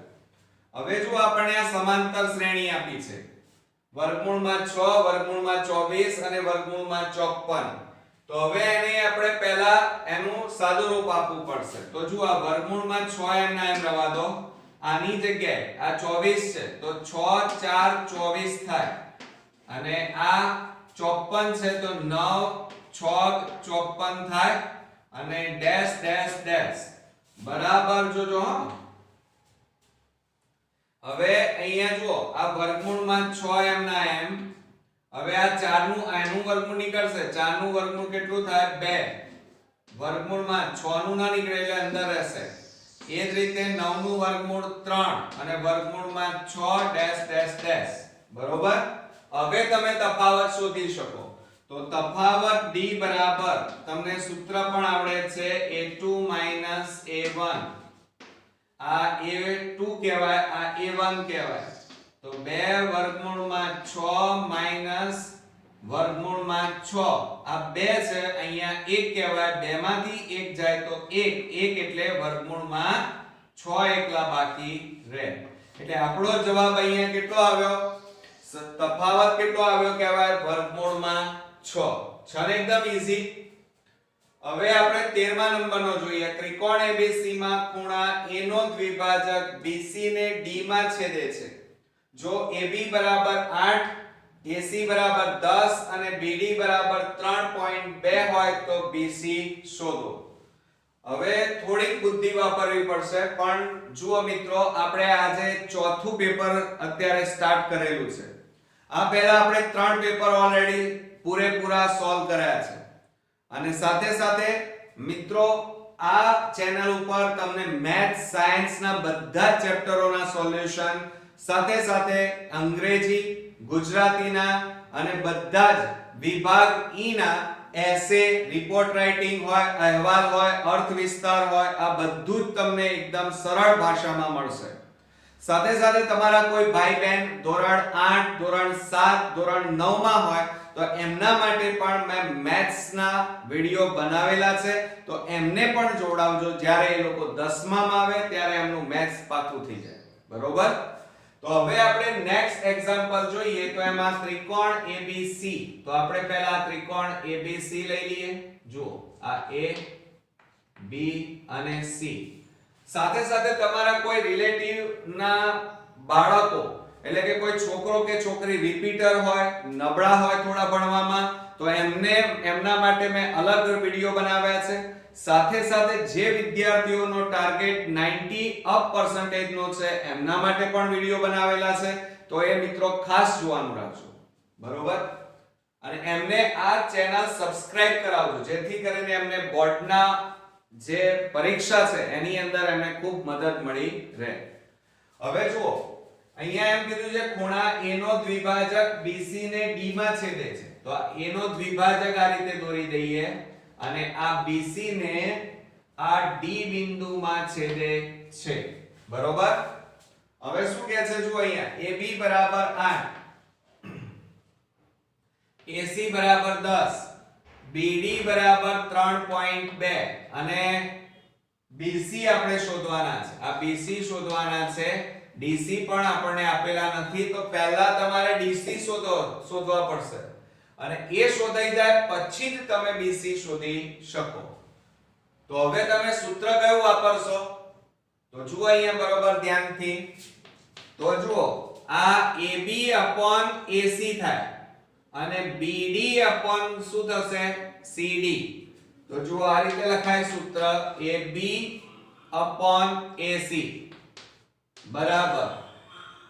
હવે જો આપણે આ સમાંતર શ્રેણી આપી છે વર્ગમૂળમાં 6 વર્ગમૂળમાં 24 અને વર્ગમૂળમાં 54. તો હવે એને આપણે પહેલા એનું સાદું રૂપ આપવું પડશે. તો જો આ વર્ગમૂળમાં 6 એમ ના એમ રવા દો. આની જગ્યાએ આ 24 છે તો 6 4 24 થાય અને આ 54 છે તો 9 6 54 થાય અને ડેશ ડેશ ડેશ બરાબર જોજો. હા, હવે અહીંયા જુઓ આ વર્ગમૂળમાં 6 એમ ના એમ. હવે આ 4 નું આનું વર્ગમૂળ નીકળશે. 4 નું વર્ગમૂળ કેટલું થાય 2. વર્ગમૂળમાં 6 નું ના નીકળે એટલે અંદર રહેશે. એ જ રીતે 9 નું વર્ગમૂળ 3 અને વર્ગમૂળમાં 6 ડેશ ડેશ ડેશ. બરોબર. હવે તમે તફાવત શોધી શકો. તો તફાવત d બરાબર તમને સૂત્ર પણ આવડે છે a2 a1. આ a2 કહેવાય, આ a1 કહેવાય. તો 2 વર્ગમૂળમાં 6 માઈનસ વર્ગમૂળમાં 6 આ 2 છે, અહીંયા 1 કહેવાય. 2 માંથી 1 જાય તો 1 એટલે વર્ગમૂળમાં 6 એકલા બાકી રહે. એટલે આપણો જવાબ અહીંયા કેટલો આવ્યો? તફાવત કેટલો આવ્યો કહેવાય? વર્ગમૂળમાં 6. છે ને એકદમ ઈઝી. હવે આપણે 13મા નંબરનો જોઈએ. ત્રિકોણ ABC માં ખૂણા A નો દ્વિભાજક BC ને D માં છેદે છે. જો AB બરાબર 8, AC બરાબર 10 અને BD બરાબર 3.2 હોય તો BC શોધો. હવે થોડીક બુદ્ધિ વાપરવી પડશે, પણ જુઓ મિત્રો, આપણે આજે ચોથું પેપર અત્યારે સ્ટાર્ટ કરેલું છે. આ પહેલા આપણે 3 પેપર ઓલરેડી પૂરેપૂરા સોલ્વ કર્યા છે. અને સાથે સાથે મિત્રો આ ચેનલ ઉપર તમને મેથ્સ સાયન્સ ના બધા ચેપ્ટરોના સોલ્યુશન સાથે સાથે અંગ્રેજી, ગુજરાતીના અને બધા જ વિભાગ ઈ ના એસે, રિપોર્ટ રાઇટિંગ હોય, અહેવાલ હોય, અર્થ વિસ્તાર હોય, આ બધું જ તમને એકદમ સરળ ભાષામાં મળશે. સાથે સાથે તમારા કોઈ ભાઈ બહેન ધોરણ 8, ધોરણ 7, ધોરણ 9 માં હોય તો એમના માટે પણ મેં મેથ્સ ના વિડિયો બનાવેલા છે, તો એમને પણ જોડાવજો. જ્યારે એ લોકો 10મા માં આવે ત્યારે એમનું મેથ્સ પાકું થઈ જાય. બરોબર. તો હવે આપણે નેક્સ્ટ એક્ઝામ્પલ જોઈએ. તો એમાં ત્રિકોણ ABC. તો આપણે પહેલા ત્રિકોણ ABC લઈ લઈએ. જુઓ આ A, B અને C. સાથે સાથે તમારા કોઈ રિલેટિવ ના બાળકો, એટલે કે કોઈ છોકરો કે છોકરી રિપીટર હોય, નબળા હોય થોડા ભણવામાં, તો એમના માટે મેં અલગ વિડિયો બનાવ્યા છે. સાથે સાથે જે વિદ્યાર્થીઓનો ટાર્ગેટ 90% નો છે એમના માટે પણ વિડિયો બનાવેલા છે. તો એ મિત્રો ખાસ જોવાનું રાખજો. બરોબર. અને એમને આ ચેનલ સબસ્ક્રાઇબ કરાવજો, જેથી કરીને એમને બોર્ડના જે પરીક્ષા છે એની અંદર એમને ખૂબ મદદ મળી રહે. હવે જુઓ, અહીંયા એમ કીધું છે ખૂણા A નો દ્વિભાજક BC ને D માં છેદે છે. તો આ A નો દ્વિભાજક આ રીતે દોરી દઈએ અને આ BC ને આ D બિંદુમાં છેદે છે. બરોબર. હવે શું કહે છે જુઓ, અહીંયા AB બરાબર 8, AC બરાબર 10, BD બરાબર 3.2 અને BC આપણે શોધવાના છે. આ BC શોધવાના છે. DC પણ આપણને આપેલા નથી, તો પહેલા તમારે DC શોધવા પડશે અને એ શોધાઈ જાય પછી જ તમે BC શોધી શકો. તો હવે તમે સૂત્ર કયું વાપરશો? તો જુઓ અહીંયા બરોબર ધ્યાનથી. તો જુઓ આ AB upon AC થાય અને BD upon શું થશે? CD. તો જુઓ આ રીતે લખાય સૂત્ર AB upon AC બરાબર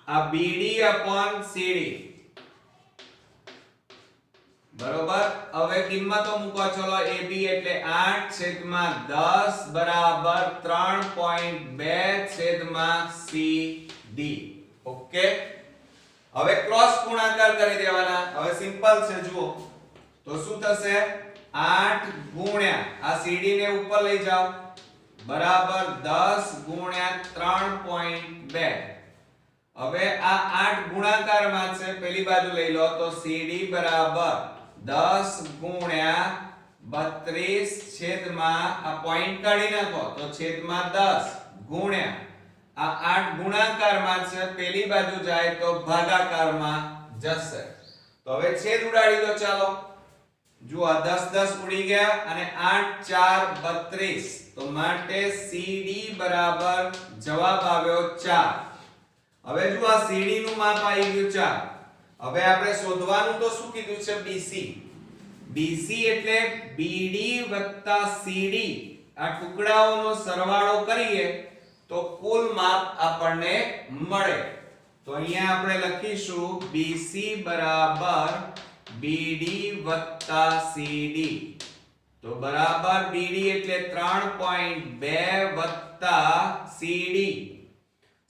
આ BD upon CD. બરોબર. હવે કિંમતો મૂકો. ચલો AB એટલે 8/10 બરાબર 3.2/CD. ઓકે. હવે ક્રોસ ગુણાકાર કરી દેવાના. હવે સિમ્પલ છે. જુઓ તો શું થશે? 8 ગુણ્યા આ CD ને ઉપર લઈ જાઓ બરાબર 10 ગુણ્યા 3.2. હવે આ 8 ગુણાકારમાં છે, પેલી બાજુ લઈ લો તો CD બરાબર 10 ગુણ્યા 32 છેદમાં આ પોઈન્ટ કાઢી નાખો તો છેદમાં 10 ગુણ્યા આ 8 ગુણાકારમાં છે, પેલી બાજુ જાય તો ભાગાકારમાં જશે. તો હવે છેદ ઉડાડી દો. ચાલો જુઓ 10 ઉડી ગયા અને 8 4 32. તો માટે CD બરાબર જવાબ આવ્યો 4. હવે જો આ CD નું માપ આવી ગયું 4. હવે આપણે શોધવાનું તો શું કીધું છે? BC. BC એટલે BD CD. આ ટુકડાઓનો સરવાળો કરીએ તો કુલ માપ આપણને મળે. તો અહીંયા આપણે લખીશું BC બરાબર BD વત્તા CD. તો બરાબર BD એટલે 3.2 વત્તા CD.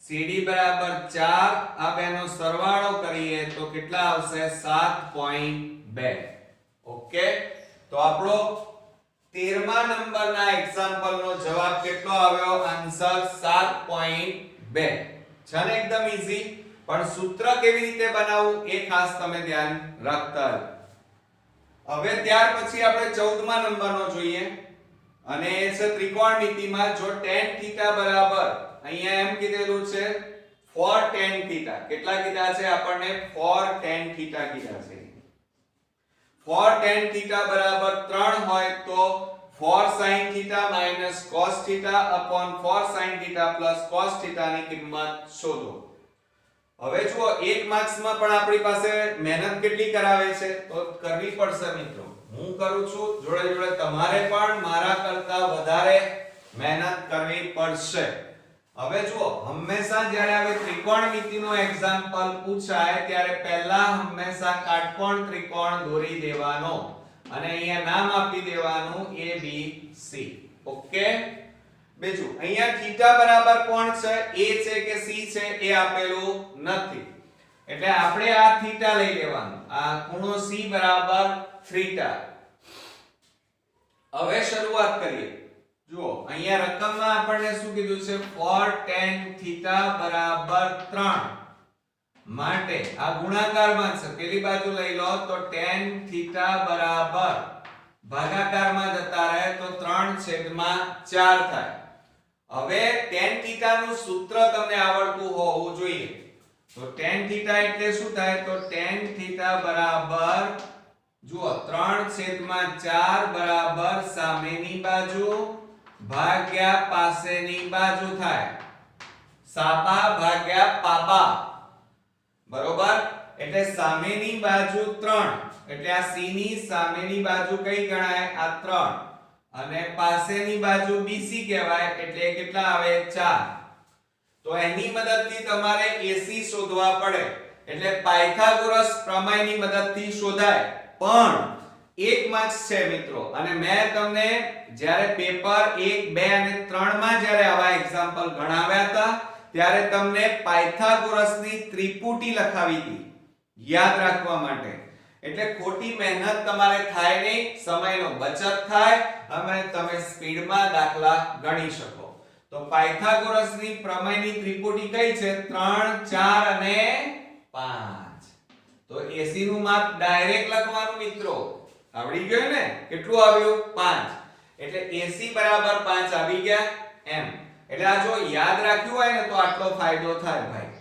CD બરાબર 4. આ બેનો સરવાળો કરીએ તો કેટલા આવશે? 7.2. ઓકે, તો આપણો 13મા નંબરના એક્ઝામ્પલ નો જવાબ કેટલો આવ્યો? આન્સર 7.2. છે ને એકદમ ઈઝી. પણ સૂત્ર કેવી રીતે બનાવવું એ ખાસ તમે ધ્યાન રાખતા રહો. હવે ત્યાર પછી આપણે 14મા નંબરનો જોઈએ અને એ છે ત્રિકોણમિતિમાં જો tan θ બરાબર અહીંયા એમ કીધેલું છે for tan θ. કેટલા કીધા છે આપણને? for tan θ કીધા છે. for tan θ બરાબર 3 હોય તો for sin θ minus cos θ upon for sin θ plus cos θ ની કિંમત શોધો. હવે જુઓ એક માર્ક્સ માં પણ આપણી પાસે મહેનત કેટલી કરાવે છે તો કરવી પડશે મિત્રો. હું કરું છું, જોડે જોડે તમારે પણ મારા કરતા વધારે મહેનત કરવી પડશે. હવે જુઓ, હંમેશા જ્યારે આવે ત્રિકોણમિતિનો એક્ઝામ્પલ પૂછાય ત્યારે પહેલા હંમેશા કાટકોણ ત્રિકોણ દોરી દેવાનો અને અહીંયા નામ આપી દેવાનું ABC. ઓકે, બીજું અહીંયા θ બરાબર કોણ છે? A છે કે C છે એ આપેલું નથી, એટલે આપણે આ θ લઈ લેવાનું. આ ખૂણો C બરાબર θ. હવે શરૂઆત કરીએ. જુઓ અહીંયા રકમમાં આપણને શું કીધું છે? for tan θ બરાબર 3 માટે આ ગુણાકારમાં છે. પેલી બાજુ લઈ લો તો tan θ બરાબર ભાગાકારમાં જતા રહે તો 3/4 થાય. હવે tan θ નું સૂત્ર તમને આવડતું હોવું જોઈએ. તો tan θ એટલે શું થાય? તો tan θ બરાબર જુઓ 3/4 બરાબર સામેની બાજુ ભાગ્યા પાસેની બાજુ થાય. સાપા ભાગ્યા પાપા. બરોબર, એટલે સામેની બાજુ 3 એટલે આ C ની સામેની બાજુ કઈ ગણાય? આ 3 અને પાસેની બાજુ BC કહેવાય એટલે કેટલા આવે? 4. તો એની મદદથી તમારે AC શોધવા પડે. એટલે પાયથાગોરસ પ્રમેયની મદદથી શોધાય. પણ એક માર્ક્સ છે મિત્રો, અને મેં તમને જ્યારે પેપર 1, 2 અને 3 માં જ્યારે આવા એક્ઝામ્પલ ગણાવ્યા હતા ત્યારે તમને પાયથાગોરસની ત્રિપુટી લખાવી હતી યાદ રાખવા માટે. એટલે ખોટી મહેનત તમારે થાય નહીં, સમયનો બચત થાય અને તમે સ્પીડમાં દાખલા ગણી શકો. તો પાયથાગોરસની પ્રમેયની ત્રિપુટી કઈ છે? 3, 4 અને 5. તો AC નું માપ ડાયરેક્ટ લખવાનું મિત્રો. આવડી ગયું ને? કેટલું આવ્યું? 5. એટલે AC બરાબર 5 આવી ગયા એમ. એટલે આ જો યાદ રાખ્યું હોય ને તો આટલો ફાયદો થાય ભાઈ.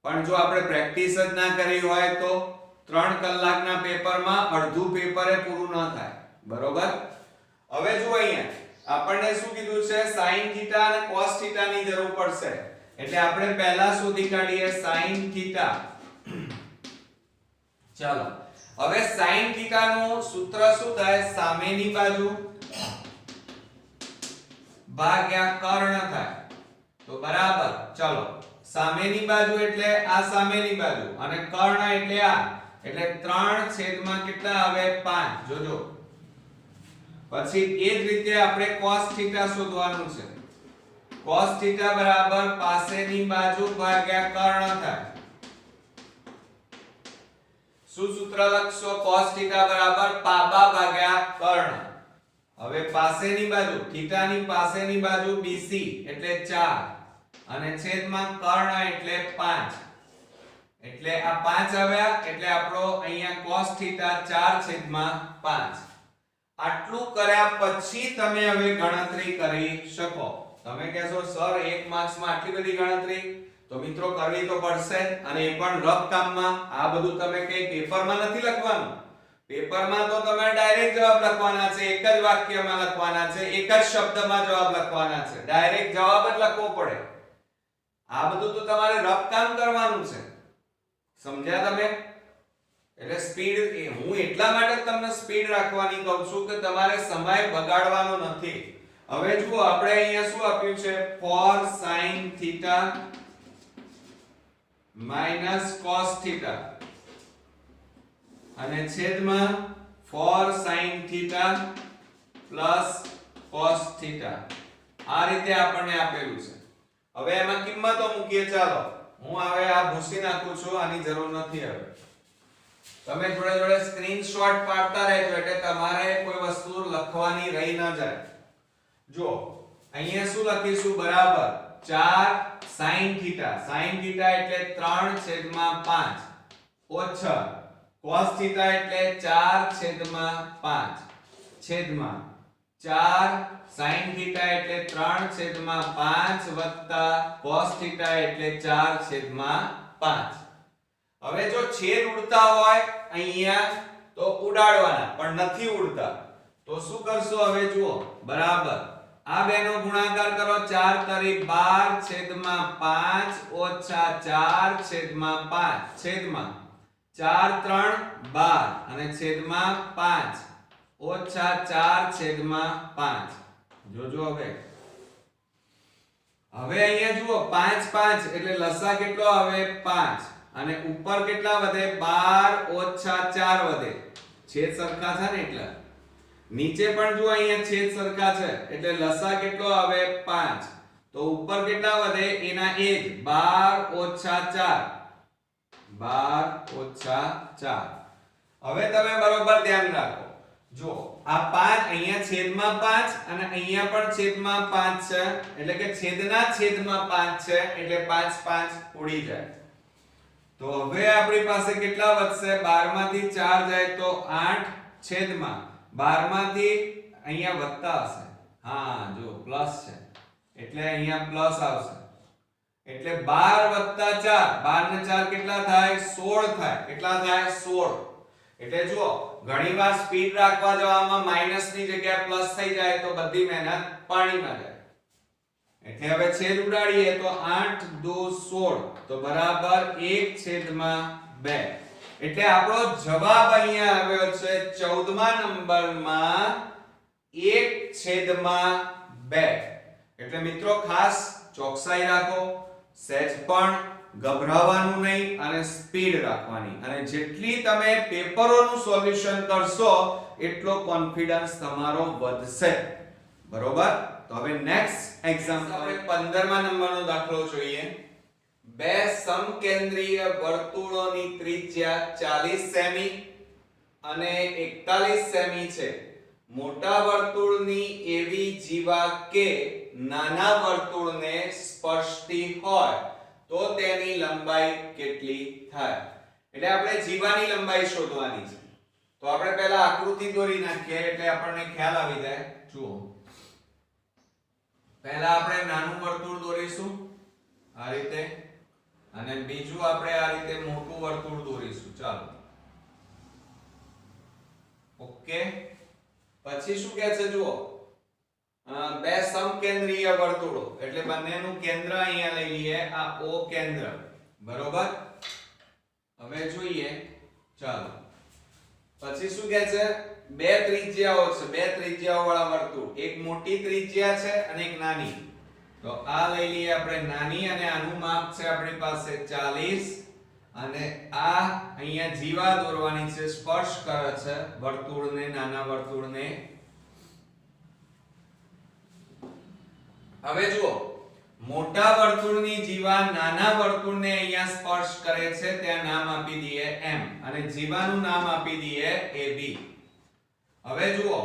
પણ જો આપણે પ્રેક્ટિસ જ ના કરી હોય તો 3 કલાકના પેપરમાં અડધું પેપરે પૂરું ન થાય. બરોબર? હવે જો અહીંયા આપણને શું કીધું છે? sin θ અને cos θ ની જરૂર પડશે. એટલે આપણે પહેલા શોધી કાઢીએ sin θ. ચાલો, હવે sin θ નું સૂત્ર શું થાય? સામેની બાજુ ભાગ્યા કર્ણ થાય. તો બરાબર, ચલો સામેની બાજુ એટલે આ સામેની બાજુ અને કર્ણ એટલે આ, એટલે 3 છેદમાં કેટલા આવે? 5. જોજો. પછી એ જ રીતે આપણે cos θ શોધવાનું છે. cos θ બરાબર પાસેની બાજુ ભાગ્યા કર્ણ થાય. શું સૂત્ર લખશો? cos θ બરાબર પાબા ભાગ્યા કર્ણ. હવે પાસેની બાજુ θની પાસેની બાજુ BC એટલે 4 અને છેદમાં કર્ણ એટલે 5. એટલે આ 5 આવ્યા એટલે આપણો અહીંયા cos θ 4/5. આટલું કર્યા પછી તમે હવે ગણતરી કરી શકો. તમે કહેશો સર એક માર્ક્સમાં આટલી બધી ગણતરી? તો મિત્રો કરવી તો પડશે, અને એ પણ રફ કામમાં. આ બધું તમે કઈ પેપરમાં નથી લખવાનું. પેપરમાં તો તમે ડાયરેક્ટ જવાબ લખવાના છે, એક જ વાક્યમાં લખવાના છે, એક જ શબ્દમાં જવાબ લખવાના છે. ડાયરેક્ટ જવાબ જ લખવો પડે. આ બધું તો તમારે રફ કામ કરવાનું છે. સમજ્યા તમે? એટલે સ્પીડ, હું એટલા માટે તમને સ્પીડ રાખવાની કહું છું કે તમારે સમય બગાડવાનો નથી. હવે જુઓ આપણે અહીંયા શું આપ્યું છે? for sin θ minus cos theta અને છેદમાં 4 sin થીટા પ્લસ cos થીટા. આ રીતે આપણને આપેલું છે. હવે એમાં કિંમતો મૂકીએ. ચાલો હું હવે આ ભૂસી નાખું છું, આની જરૂર નથી. હવે તમે જોડે જોડે સ્ક્રીનશોટ પાડતા રહેજો એટલે તમારે કોઈ વસ્તુ લખવાની રહી ન જાય. જો અહીંયા શું લખીશું? બરાબર 4 sin થીટા. sin થીટા એટલે 3/5 ઓછા cos થીટા એટલે 4/5 છેદમાં 4 sin થીટા એટલે 3/5 વત્તા cos થીટા એટલે 4/5. હવે જો છેદ ઉડતા હોય અહીંયા તો ઉડાડવાના, પણ નથી ઉડતા તો શું કરશો? હવે જુઓ બરાબર આ બેનો ગુણાકાર કરો. 4 તરી 12/5 ઓછા 4/5 છેદમાં 4 3 12 અને છેદમાં 5 ઓછા 4/5. જોજો હવે અહીંયા જુઓ 5 5 એટલે લસા કેટલો આવે? 5 અને ઉપર કેટલા વધે? 12 ઓછા 4 વધે. છેદ સરખા છે ને એટલે. નીચે પણ જો અહીંયા છેદ સરખા છે એટલે લસા કેટલો આવે? 5. તો ઉપર કેટલા વધે? એના એ જ 12 ઓછા 4. 12 ઓછા 4. હવે તમે બરોબર ધ્યાન રાખો. જો આ 5 અહીંયા છેદમાં 5 અને અહીંયા પણ છેદમાં 5 છે એટલે કે છેદના છેદમાં 5 છે એટલે 5 5 ઉડી જાય. તો હવે આપણી પાસે કેટલા વધશે? 12 માંથી 4 જાય તો 8 છેદમાં 12 માંથી અહીંયા વત્તા હશે. હા જો પ્લસ છે એટલે અહીંયા પ્લસ આવશે. એટલે 12 + 4 12 ને 4 કેટલા થાય? 16 થાય. કેટલા થાય? 16. એટલે જુઓ ઘણીવાર સ્પીડ રાખવા જવામાં માઈનસ ની જગ્યાએ પ્લસ થઈ જાય તો બધી મહેનત પાણીમાં જાય. એટલે હવે છેદ ઉડાડીએ તો 8 2 16 તો બરાબર 1/2. એટલે આપણો જવાબ અહીંયા આવ્યો છે 14મા નંબરમાં 1/2. એટલે મિત્રો ખાસ ચોકસાઈ રાખો, સહેજ પણ ગભરાવાનું નહીં અને સ્પીડ રાખવાની. અને જેટલી તમે પેપરોનું સોલ્યુશન કરશો એટલો કોન્ફિડન્સ તમારો વધશે. બરોબર? તો હવે નેક્સ્ટ એક્ઝામ્પલ આપણે 15મા નંબરનો દાખલો જોઈએ. બે સમકેન્દ્રીય વર્તુળોની ત્રિજ્યા 40 સેમી અને 41 સેમી છે. મોટા વર્તુળની એવી જીવા કે નાના વર્તુળને સ્પર્શતી હોય તો તેની લંબાઈ કેટલી થાય? એટલે આપણે જીવાની લંબાઈ શોધવાની છે. તો આપણે પહેલા આકૃતિ દોરી નાખીએ એટલે આપણને ખ્યાલ આવી જાય. જુઓ પહેલા આપણે નાનું વર્તુળ દોરીશું આ રીતે અને બીજું આપણે આ રીતે મોટું વર્તુળ દોરીશું. ચાલો ઓકે. પછી શું કહે છે? જુઓ બે સમકેન્દ્રીય વર્તુળો એટલે બંનેનું કેન્દ્ર અહીંયા લઈ લઈએ. આ O કેન્દ્ર. બરોબર? હવે જોઈએ. ચાલો પછી શું કહે છે? બે ત્રિજ્યાઓ છે. બે ત્રિજ્યાઓ વાળા વર્તુળ. એક મોટી ત્રિજ્યા છે અને એક નાની. તો આ લઈ લઈએ આપણે નાની અને આનું માપ છે આપણી પાસે 40 અને આ અહીંયા જીવા દોરવાની છે. સ્પર્શ કરે છે વર્તુળને, નાના વર્તુળને. હવે જુઓ મોટા વર્તુળની જીવા નાના વર્તુળને અહીંયા સ્પર્શ કરે છે. ત્યાં નામ આપી દઈએ M અને જીવાનું નામ આપી દઈએ AB. હવે જુઓ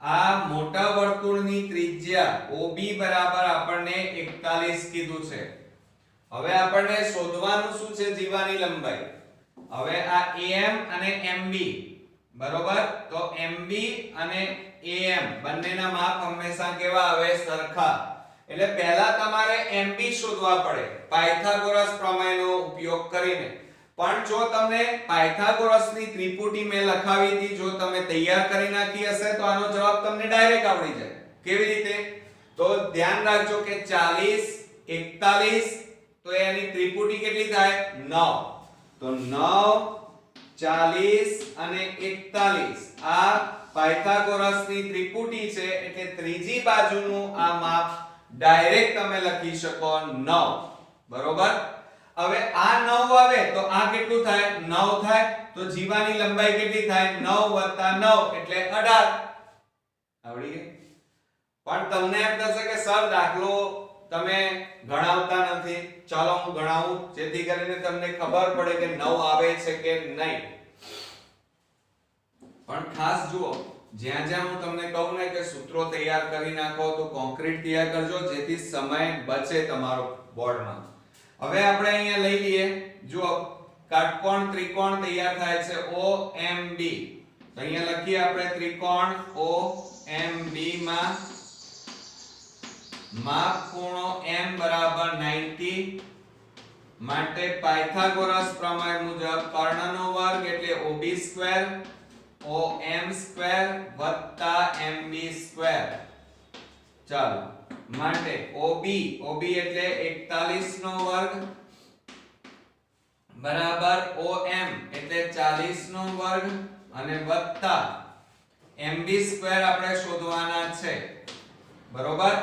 આ મોટા વર્તુળની ત્રિજ્યા OB બરાબર આપણને 41 કીધું છે. હવે આપણને શોધવાનું શું છે? જીવાની લંબાઈ. હવે આ AM અને MB બરોબર? તો MB અને AM બંનેના માપ હંમેશા કેવા આવે? સરખા. એટલે પહેલા તમારે MB શોધવા પડે પાયથાગોરસ પ્રમેયનો ઉપયોગ કરીને. પણ જો તમને પાયથાગોરસની ત્રિપુટી મેં લખાવી હતી, જો તમે તૈયાર કરી નાખી હશે તો આનો જવાબ તમને ડાયરેક્ટ આવડી જાય. કેવી રીતે? તો ધ્યાન રાખજો કે 40 41 તો એની ત્રિપુટી કેટલી થાય? 9. તો 9 40 અને 41 આ પાયથાગોરસની ત્રિપુટી છે. એટલે ત્રીજી બાજુનું આ માપ ડાયરેક્ટ તમે લખી શકો 9. બરોબર? હવે આ 9 આવે તો આ કેટલું થાય 9 થાય તો જીવાની લંબાઈ કેટલી થાય 9 + 9 એટલે 18 આવડી ગઈ પણ તમને એમ થશે કે સર દાખલો તમે ગણાવતા નથી ચાલો હું ગણાવું જેથી કરીને તમને ખબર પડે કે 9 આવે છે કે નહીં પણ ખાસ જુઓ જ્યાં જ્યાં હું તમને કહું ને કે સૂત્રો તૈયાર કરી નાખો તો કોન્ક્રીટ તૈયાર કરજો જેથી સમય બચે તમારો બોર્ડમાં હવે આપણે અહીંયા લઈ લઈએ જુઓ કાટકોણ ત્રિકોણ તૈયાર થાય છે OMB તો અહીંયા લખીએ આપણે ત્રિકોણ OMB માં માપ ખૂણો m બરાબર 90 માટે પાયથાગોરસ પ્રમેય મુજબ કર્ણનો વર્ગ એટલે OB સ્ક્વેર OM સ્ક્વેર વત્તા MB સ્ક્વેર ચાલો માટે OB એટલે 41 નો વર્ગ બરાબર OM એટલે 40 નો વર્ગ અને વત્તા MB સ્ક્વેર આપણે શોધવાના છે બરોબર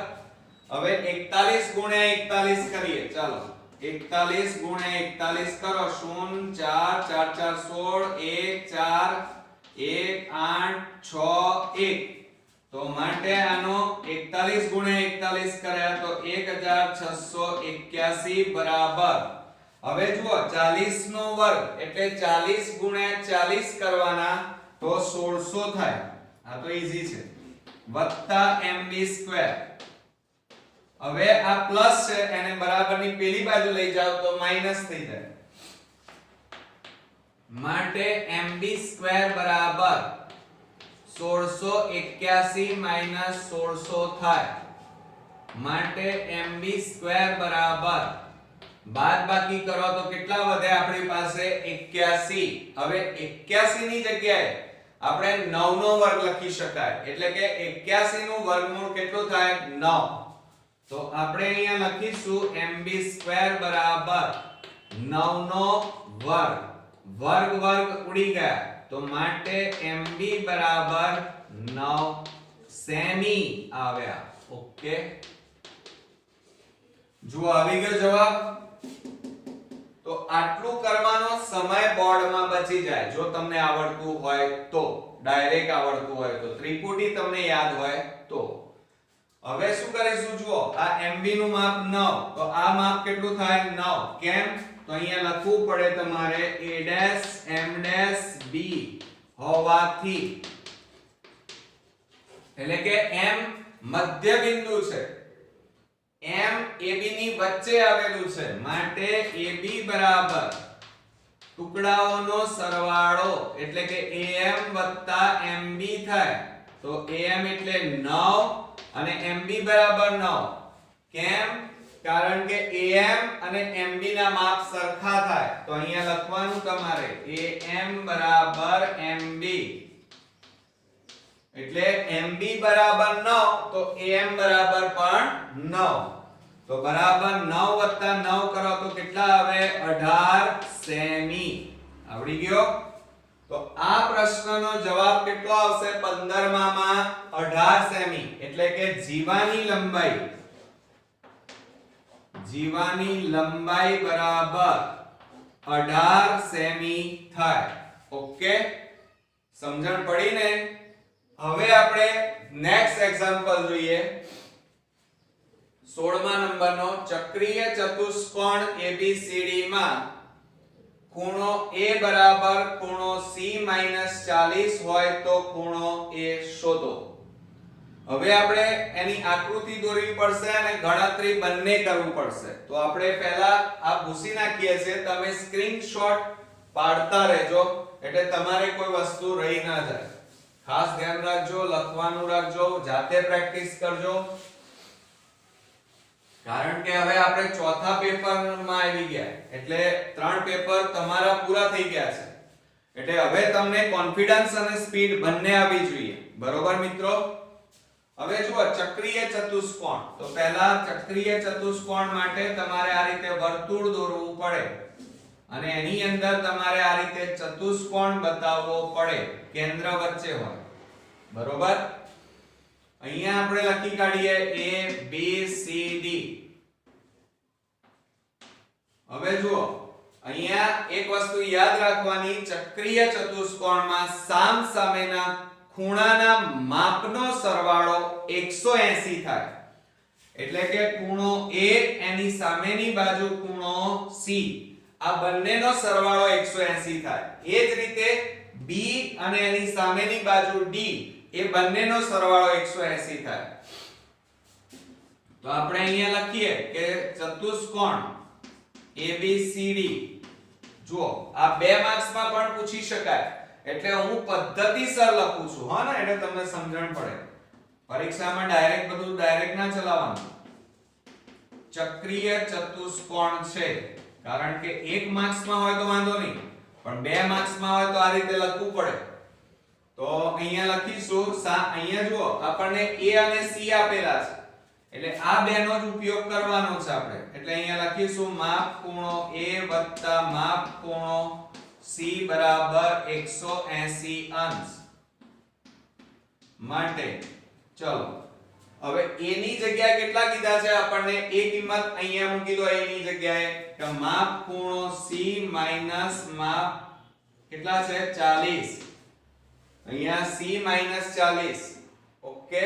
હવે 41 ગુણ્યા 41 કરીએ ચાલો 41 ગુણ્યા 41 કરો 0 4 4 4 16 1 4 1 8 6 1 તો માટે આનો 41 ગુણ્યા 41 કર્યા તો 1681 બરાબર હવે જુઓ 40 નો વર્ગ એટલે 40 ગુણ્યા 40 કરવાના તો 1600 થાય આ તો ઈઝી છે વત્તા MB સ્ક્વેર હવે આ પ્લસ છે એને બરાબરની પેલી બાજુ લઈ જાવ તો માઈનસ થઈ જાય માટે MB સ્ક્વેર બરાબર 1681 માઈનસ 1600 થાય માટે MB સ્ક્વેર બરાબર બાદબાકી કરો તો કેટલા વધે આપણી પાસે 81 હવે 81 ની જગ્યાએ આપણે 9 નો વર્ગ લખી શકાય એટલે કે 81 નું વર્ગમૂળ કેટલું થાય 9 તો આપણે અહીંયા લખીશું MB સ્ક્વેર બરાબર 9 નો વર્ગ વર્ગ વર્ગ ઉડી ગયા તો માટે MB બરાબર 9 સેમી આવ્યા ઓકે જો આવી ગયો જવાબ તો આટલું કરવાનો સમય બોર્ડમાં બચી જાય જો તમને આવડતું હોય તો ડાયરેક્ટ આવડતું હોય તો ત્રિપુટી તમને યાદ હોય તો હવે શું કરીશું જુઓ આ MB નું માપ 9 તો આ માપ કેટલું થાય 9 કેમ તો અહીંયા લખવું પડે તમારે A' M' B હોવાથી એટલે કે M મધ્ય બિંદુ છે M AB ની વચ્ચે આવેલું છે માટે AB બરાબર ટુકડાઓનો સરવાળો એટલે કે AM MB થાય તો AM એટલે 9 અને MB બરાબર 9 કેમ કારણ કે AM અને MB ના માપ સરખા થાય તો અહીંયા લખવાનું તમારે AM બરાબર MB એટલે MB બરાબર 9 તો AM બરાબર પણ 9 તો બરાબર 9 + 9 કરો તો કેટલા આવે 18 સેમી આવડી ગયો તો આ પ્રશ્નનો જવાબ કેટલો આવશે 15 માં 18 સેમી એટલે કે જીવાની લંબાઈ બરાબર 18 સેમી થાય ઓકે સમજણ પડી ને હવે આપણે નેક્સ્ટ એક્ઝામ્પલ જોઈએ 16મા નંબરનો ચક્રીય ચતુષ્કોણ ABCD માં ખૂણો A બરાબર ખૂણો C - 40 હોય તો ખૂણો A શોધો હવે આપણે એની આકૃતિ દોરવી પડશે અને ગણતરી બંને કરવું પડશે તો આપણે પહેલા આ ભૂસી નાખીએ છીએ તમે સ્ક્રીનશોટ પાડતા રહેજો એટલે તમારે કોઈ વસ્તુ રહી ના જાય ખાસ ધ્યાન રાખજો લખવાનું રાખજો જાતે પ્રેક્ટિસ કરજો કારણ કે હવે આપણે ચોથા પેપરમાં આવી ગયા એટલે 3 પેપર તમારા પૂરા થઈ ગયા છે એટલે હવે તમને કોન્ફિડન્સ અને સ્પીડ બંને આવી જોઈએ બરોબર મિત્રો હવે જુઓ ચક્રીય ચતુષ્કોણ તો પહેલા ચક્રીય ચતુષ્કોણ માટે તમારે આ રીતે વર્તુળ દોરવું પડે અને એની અંદર તમારે આ રીતે ચતુષ્કોણ બતાવવો પડે કેન્દ્ર વચ્ચે હોય બરોબર અહીંયા આપણે લખી કાઢીએ A B C D હવે જુઓ અહીંયા એક વસ્તુ યાદ રાખવાની, ચક્રીય ચતુષ્કોણમાં સામસામેના ખૂણાના માપનો સરવાળો 180 થાય. એટલે કે ખૂણો A એની સામેની બાજુ ખૂણો C, આ બંનેનો સરવાળો 180 થાય. એ જ રીતે B અને એની સામેની બાજુ D, એ બંનેનો સરવાળો 180 થાય. તો આપણે અહીંયા લખીએ કે ચતુષ્કોણ ABCD, જુઓ આ 2 માર્ક્સમાં પણ પૂછી શકાય, એટલે હું પદ્ધતિસર લખું છું, હા ને, એટલે તમને સમજણ પડે. પરીક્ષામાં ડાયરેક્ટ બધું ડાયરેક્ટ ના ચલાવવાનું. ચક્રીય ચતુષ્કોણ છે, કારણ કે 1 માર્ક્સમાં હોય તો વાંધો નહીં, પણ 2 માર્ક્સમાં હોય તો આ રીતે લખવું પડે. તો અહીંયા લખીશું અહીંયા જુઓ આપણને A અને C આપેલા છે, એટલે આ બેનો જ ઉપયોગ કરવાનો છે આપણે. એટલે અહીંયા લખીશું માપ ખૂણો A વત્તા માપ ખૂણો C બરાબર 180 અંશ. માટે ચલો હવે A ની જગ્યાએ કેટલા કીધા છે આપણને? A કિંમત અહીંયા મૂકી દો. A ની જગ્યાએ કે માપ ખૂણો C માઈનસ માપ કેટલા છે? 40. અહીંયા C માઈનસ 40. ઓકે,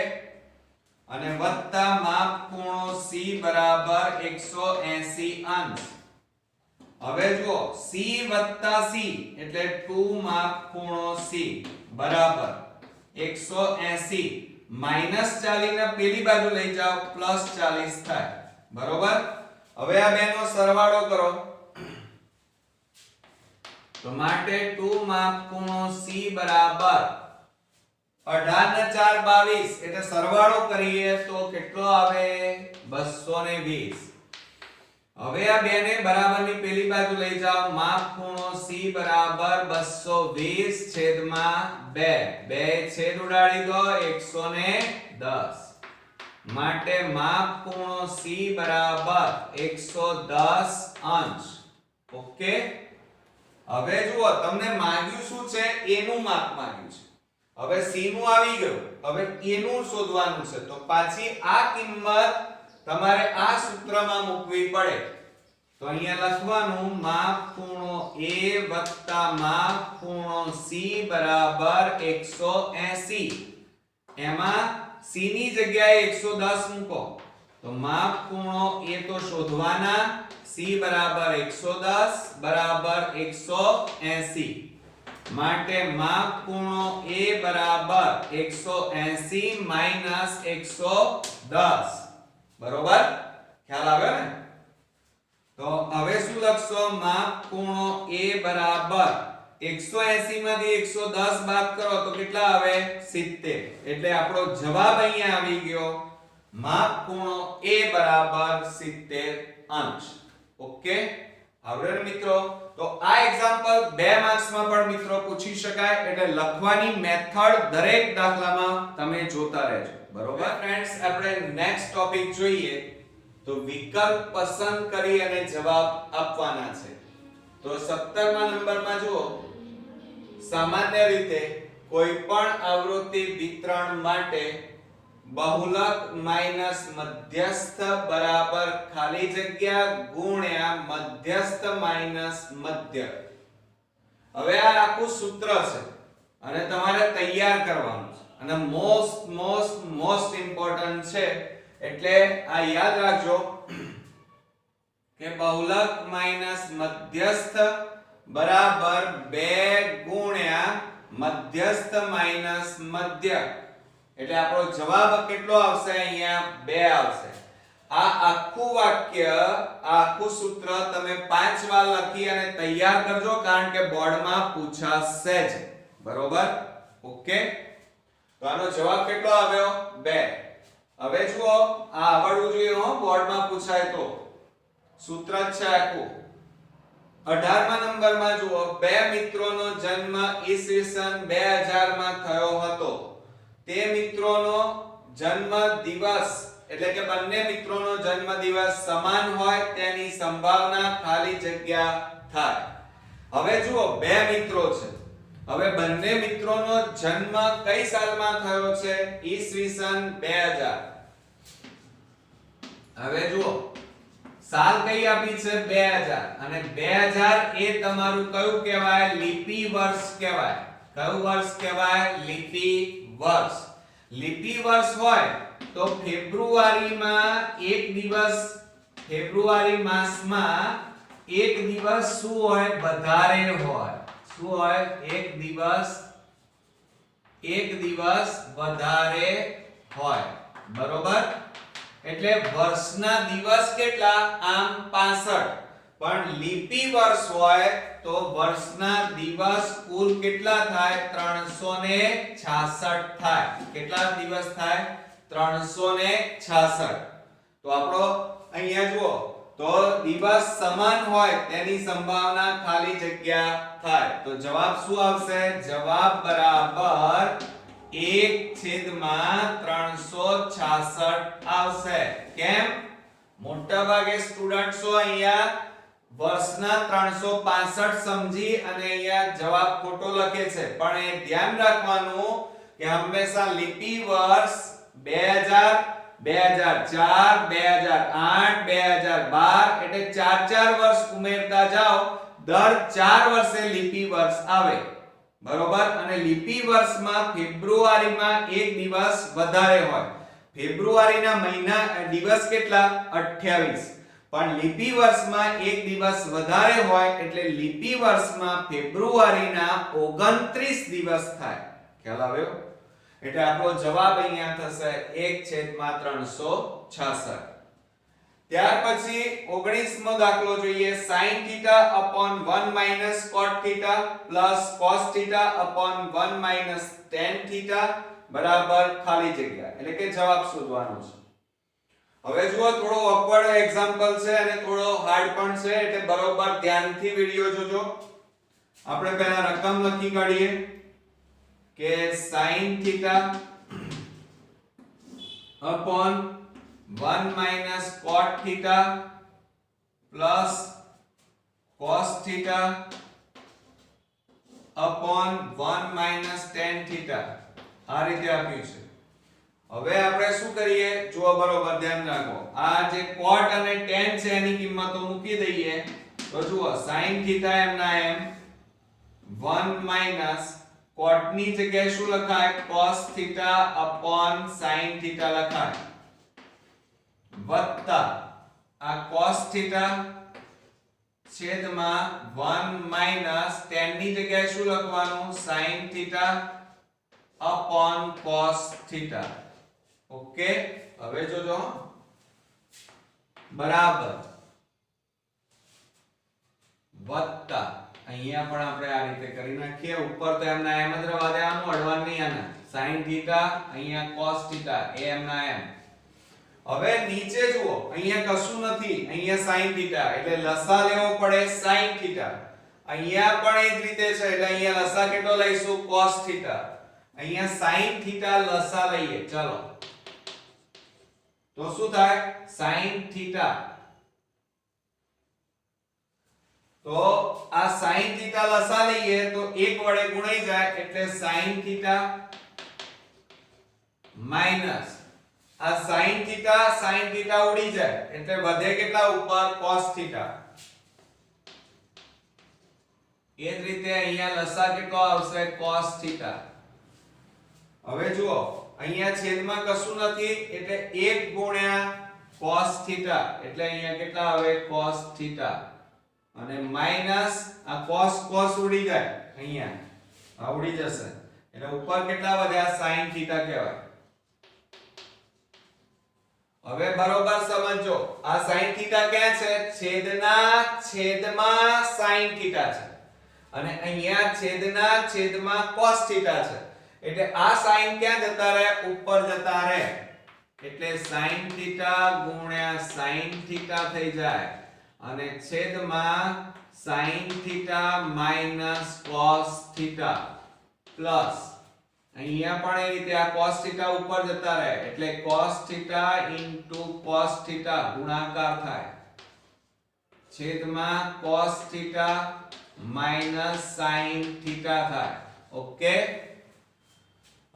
અને વત્તા માપ ખૂણો C બરાબર 180 અંશ. હવે જુઓ C વત્તા C એટલે 2 માપ ખૂણો C બરાબર 180. -40 ને પેલી બાજુ લઈ જાઓ, +40 થાય. બરોબર? હવે આ બેનો સરવાળો કરો. તો માટે 2 માપ ખૂણો C બરાબર 18 ને 4 22, એટલે સરવાળો કરીએ તો કેટલો આવે? 220. હવે આ બેને બરાબરની પેલી બાજુ લઈ જાઓ. માપ ખૂણો C બરાબર 220 છેદમાં 2. 2 છેદ ઉડાડી દો, 110. માટે માપ ખૂણો C બરાબર 110 અંશ. ઓકે, હવે જુઓ તમને માંગ્યું શું છે? A નું માપ માંગ્યું છે. હવે C નું આવી ગયું, હવે A નું શોધવાનું છે. તો પાછી આ કિંમત તમારે આ સૂત્રમાં મૂકવી પડે. તો અહીંયા લખવાનું માપ ખૂણો A વત્તા માપ ખૂણો C બરાબર 180. એમાં C ની જગ્યાએ 110 મૂકો. તો માપ ખૂણો A તો શોધવાના, C બરાબર 110 બરાબર 180. માટે માપ ખૂણો A બરાબર 180 માઈનસ 110. બરોબર? ખ્યાલ આવ્યો ને? તો હવે શું લખશો? માપ ખૂણો A બરાબર 180 માંથી 110 બાદ કરો તો કેટલા આવે? 70. એટલે આપણો જવાબ અહીંયા આવી ગયો. માપ ખૂણો A બરાબર 70 અંશ. ઓકે, આવડે મિત્રો? તો આ એક્ઝામ્પલ 2 માર્ક્સમાં પણ મિત્રો પૂછી શકાય, એટલે લખવાની મેથડ દરેક દાખલામાં તમે જોતા રહેજો. બરોબર ફ્રેન્ડ્સ, આપણે નેક્સ્ટ ટોપિક જોઈએ. તો વિકલ્પ પસંદ કરી અને જવાબ આપવાના છે. તો 17મા નંબરમાં જુઓ, સામાન્ય રીતે કોઈ પણ આવૃત્તિ વિતરણ માટે બહુલક માઈનસ મધ્યસ્થ બરાબર ખાલી જગ્યા ગુણ્યા મધ્યસ્થ માઈનસ મધ્ય. હવે આ આખું સૂત્ર છે અને તમારે તૈયાર કરવાનું છે, અને મોસ્ટ ઇમ્પોર્ટન્ટ છે. એટલે આ યાદ રાખજો કે બહુલક માઈનસ મધ્યસ્થ બરાબર 2 ગુણ્યા મધ્યસ્થ માઈનસ મધ્ય. એટલે આપણો જવાબ કેટલો આવશે? અહીંયા 2 આવશે. આ આખું વાક્ય, આ આખું સૂત્ર તમે 5 વાર લખી અને તૈયાર કરજો, કારણ કે બોર્ડમાં પૂછાશે જ. બરોબર? ઓકે, તો આનો જવાબ કેટલો આવ્યો? 2. હવે જુઓ, આ આવડવું જોઈએ હો, બોર્ડમાં પૂછાય તો. સૂત્ર જ છે આખું. 18મા નંબરમાં જુઓ, 2 મિત્રોનો જન્મ ઈસવીસન 2000 માં થયો હતો. તે મિત્રોનો જન્મ દિવસ, એટલે કે બંને મિત્રોનો જન્મ દિવસ સમાન હોય તેની સંભાવના ખાલી જગ્યા થાય. હવે જુઓ, 2 મિત્રો છે. હવે બંને મિત્રોનો જન્મ કઈ સાલમાં થયો છે? ઈસવીસન 2000. હવે જુઓ, સાલ કઈ આપી છે 2000 અને 2000 એ તમારું કયું કહેવાય લીપી વર્ષ કહેવાય કયું વર્ષ કહેવાય લીપી વર્ષ લીપી વર્ષ હોય તો ફેબ્રુઆરીમાં એક દિવસ ફેબ્રુઆરી માસમાં એક દિવસ શું હોય વધારે હોય શું હોય એક દિવસ વધારે હોય બરોબર એટલે વર્ષના દિવસ કેટલા આમ 65 પણ લીપી વર્ષ હોય તો વર્ષના દિવસ કુલ કેટલા થાય 366 થાય કેટલા દિવસ થાય 366 તો આપણો અહીંયા જુઓ તો દિવસ સમાન હોય તેની સંભાવના ખાલી જગ્યા થાય તો જવાબ શું આવશે જવાબ બરાબર 1/366 આવશે કેમ મોટા ભાગે સ્ટુડન્ટ્સો અહીંયા વર્ષના 365 સમજી અને અહીંયા જવાબ ખોટો લખે છે પણ એ ધ્યાન રાખવાનું કે હંમેશા લીપી વર્ષ 2000 2004 2008 2012 એટલે 4 વર્ષ ઉમેરતા જાઓ દર 4 વર્ષે લીપી વર્ષ આવે બરોબર અને લીપી વર્ષમાં ફેબ્રુઆરીમાં એક દિવસ વધારે હોય ફેબ્રુઆરીના મહિના દિવસ કેટલા 28 પણ લીપી વર્ષમાં એક દિવસ વધારે હોય એટલે લીપી વર્ષમાં ફેબ્રુઆરીના 29 દિવસ થાય ખ્યાલ આવ્યો એટલે આપણો જવાબ અહીંયા થશે 1/366 ત્યાર પછી 19મો દાખલો જોઈએ sin θ upon 1 cot θ plus cos θ upon 1 tan θ બરાબર ખાલી જગ્યા એટલે કે જવાબ શોધવાનો છે હવે જુઓ થોડો ઓકવર્ડ એક્ઝામ્પલ છે અને થોડો હાર્ડ પણ છે એટલે બરોબર ધ્યાનથી વિડિયો જોજો આપણે પહેલા રકમ લખી કાઢીએ કે sin θ upon 1 cot θ plus cos θ upon 1 tan θ આ રીતે આપ્યું છે હવે આપણે શું કરીએ જો બરોબર ધ્યાન રાખો આ જે cot અને tan છે એની કિંમતો મૂકી દઈએ તો જુઓ sin θ એમના એમ 1 cot ની જગ્યાએ શું લખાય cos θ upon sin θ લખાય વત્તા આ cos θ છેદમાં 1 tan ની જગ્યાએ શું લખવાનું sin θ upon cos θ ઓકે હવે જોજો બરાબર વત્તા અહીંયા પણ આપણે આ રીતે કરી નાખીએ ઉપર તો એમના એમ જ રહેવા દે આનું અડવાન નહીં આના sin θ અહીંયા cos θ એ એમના એમ હવે નીચે જુઓ અહીંયા કશું નથી અહીંયા sin θ એટલે લસા લેવો પડે sin θ અહીંયા પણ એ જ રીતે છે એટલે અહીંયા લસા કેટલો લઈશું cos θ અહીંયા sin θ લસા લઈએ ચલો તો શું થાય sin θ તો આ sin θ લસા લઈએ તો 1 વડે ગુણાઈ જાય એટલે sin θ માઈનસ આ sin θ ઉડી જાય એટલે વધે કેટલા ઉપર cos θ એ જ રીતે અહીંયા લસા કેટલો આવશે cos θ હવે જુઓ અહીંયા છેદમાં કશું નથી એટલે 1 ગુણ્યા cos θ એટલે અહીંયા કેટલા આવે cos θ અને માઈનસ આ cos ઉડી જાય અહીંયા આ ઉડી જશે એટલે ઉપર કેટલા વધ્યા sin θ કહેવાય હવે બરોબર સમજો આ sin θ ક્યાં છે છેદમાં sin θ છે અને અહીંયા છેદમાં cos θ છે એટલે આ sin ક્યાં જતા રહે ઉપર જતા રહે એટલે sin θ ગુણ્યા sin θ થઈ જાય અને છેદમાં sin θ માઈનસ cos θ પ્લસ અહીંયા પણ એ રીતે આ cos θ ઉપર જતા રહે એટલે cos θ into cos θ ગુણાકાર થાય છેદમાં cos θ માઈનસ sin θ થાય ઓકે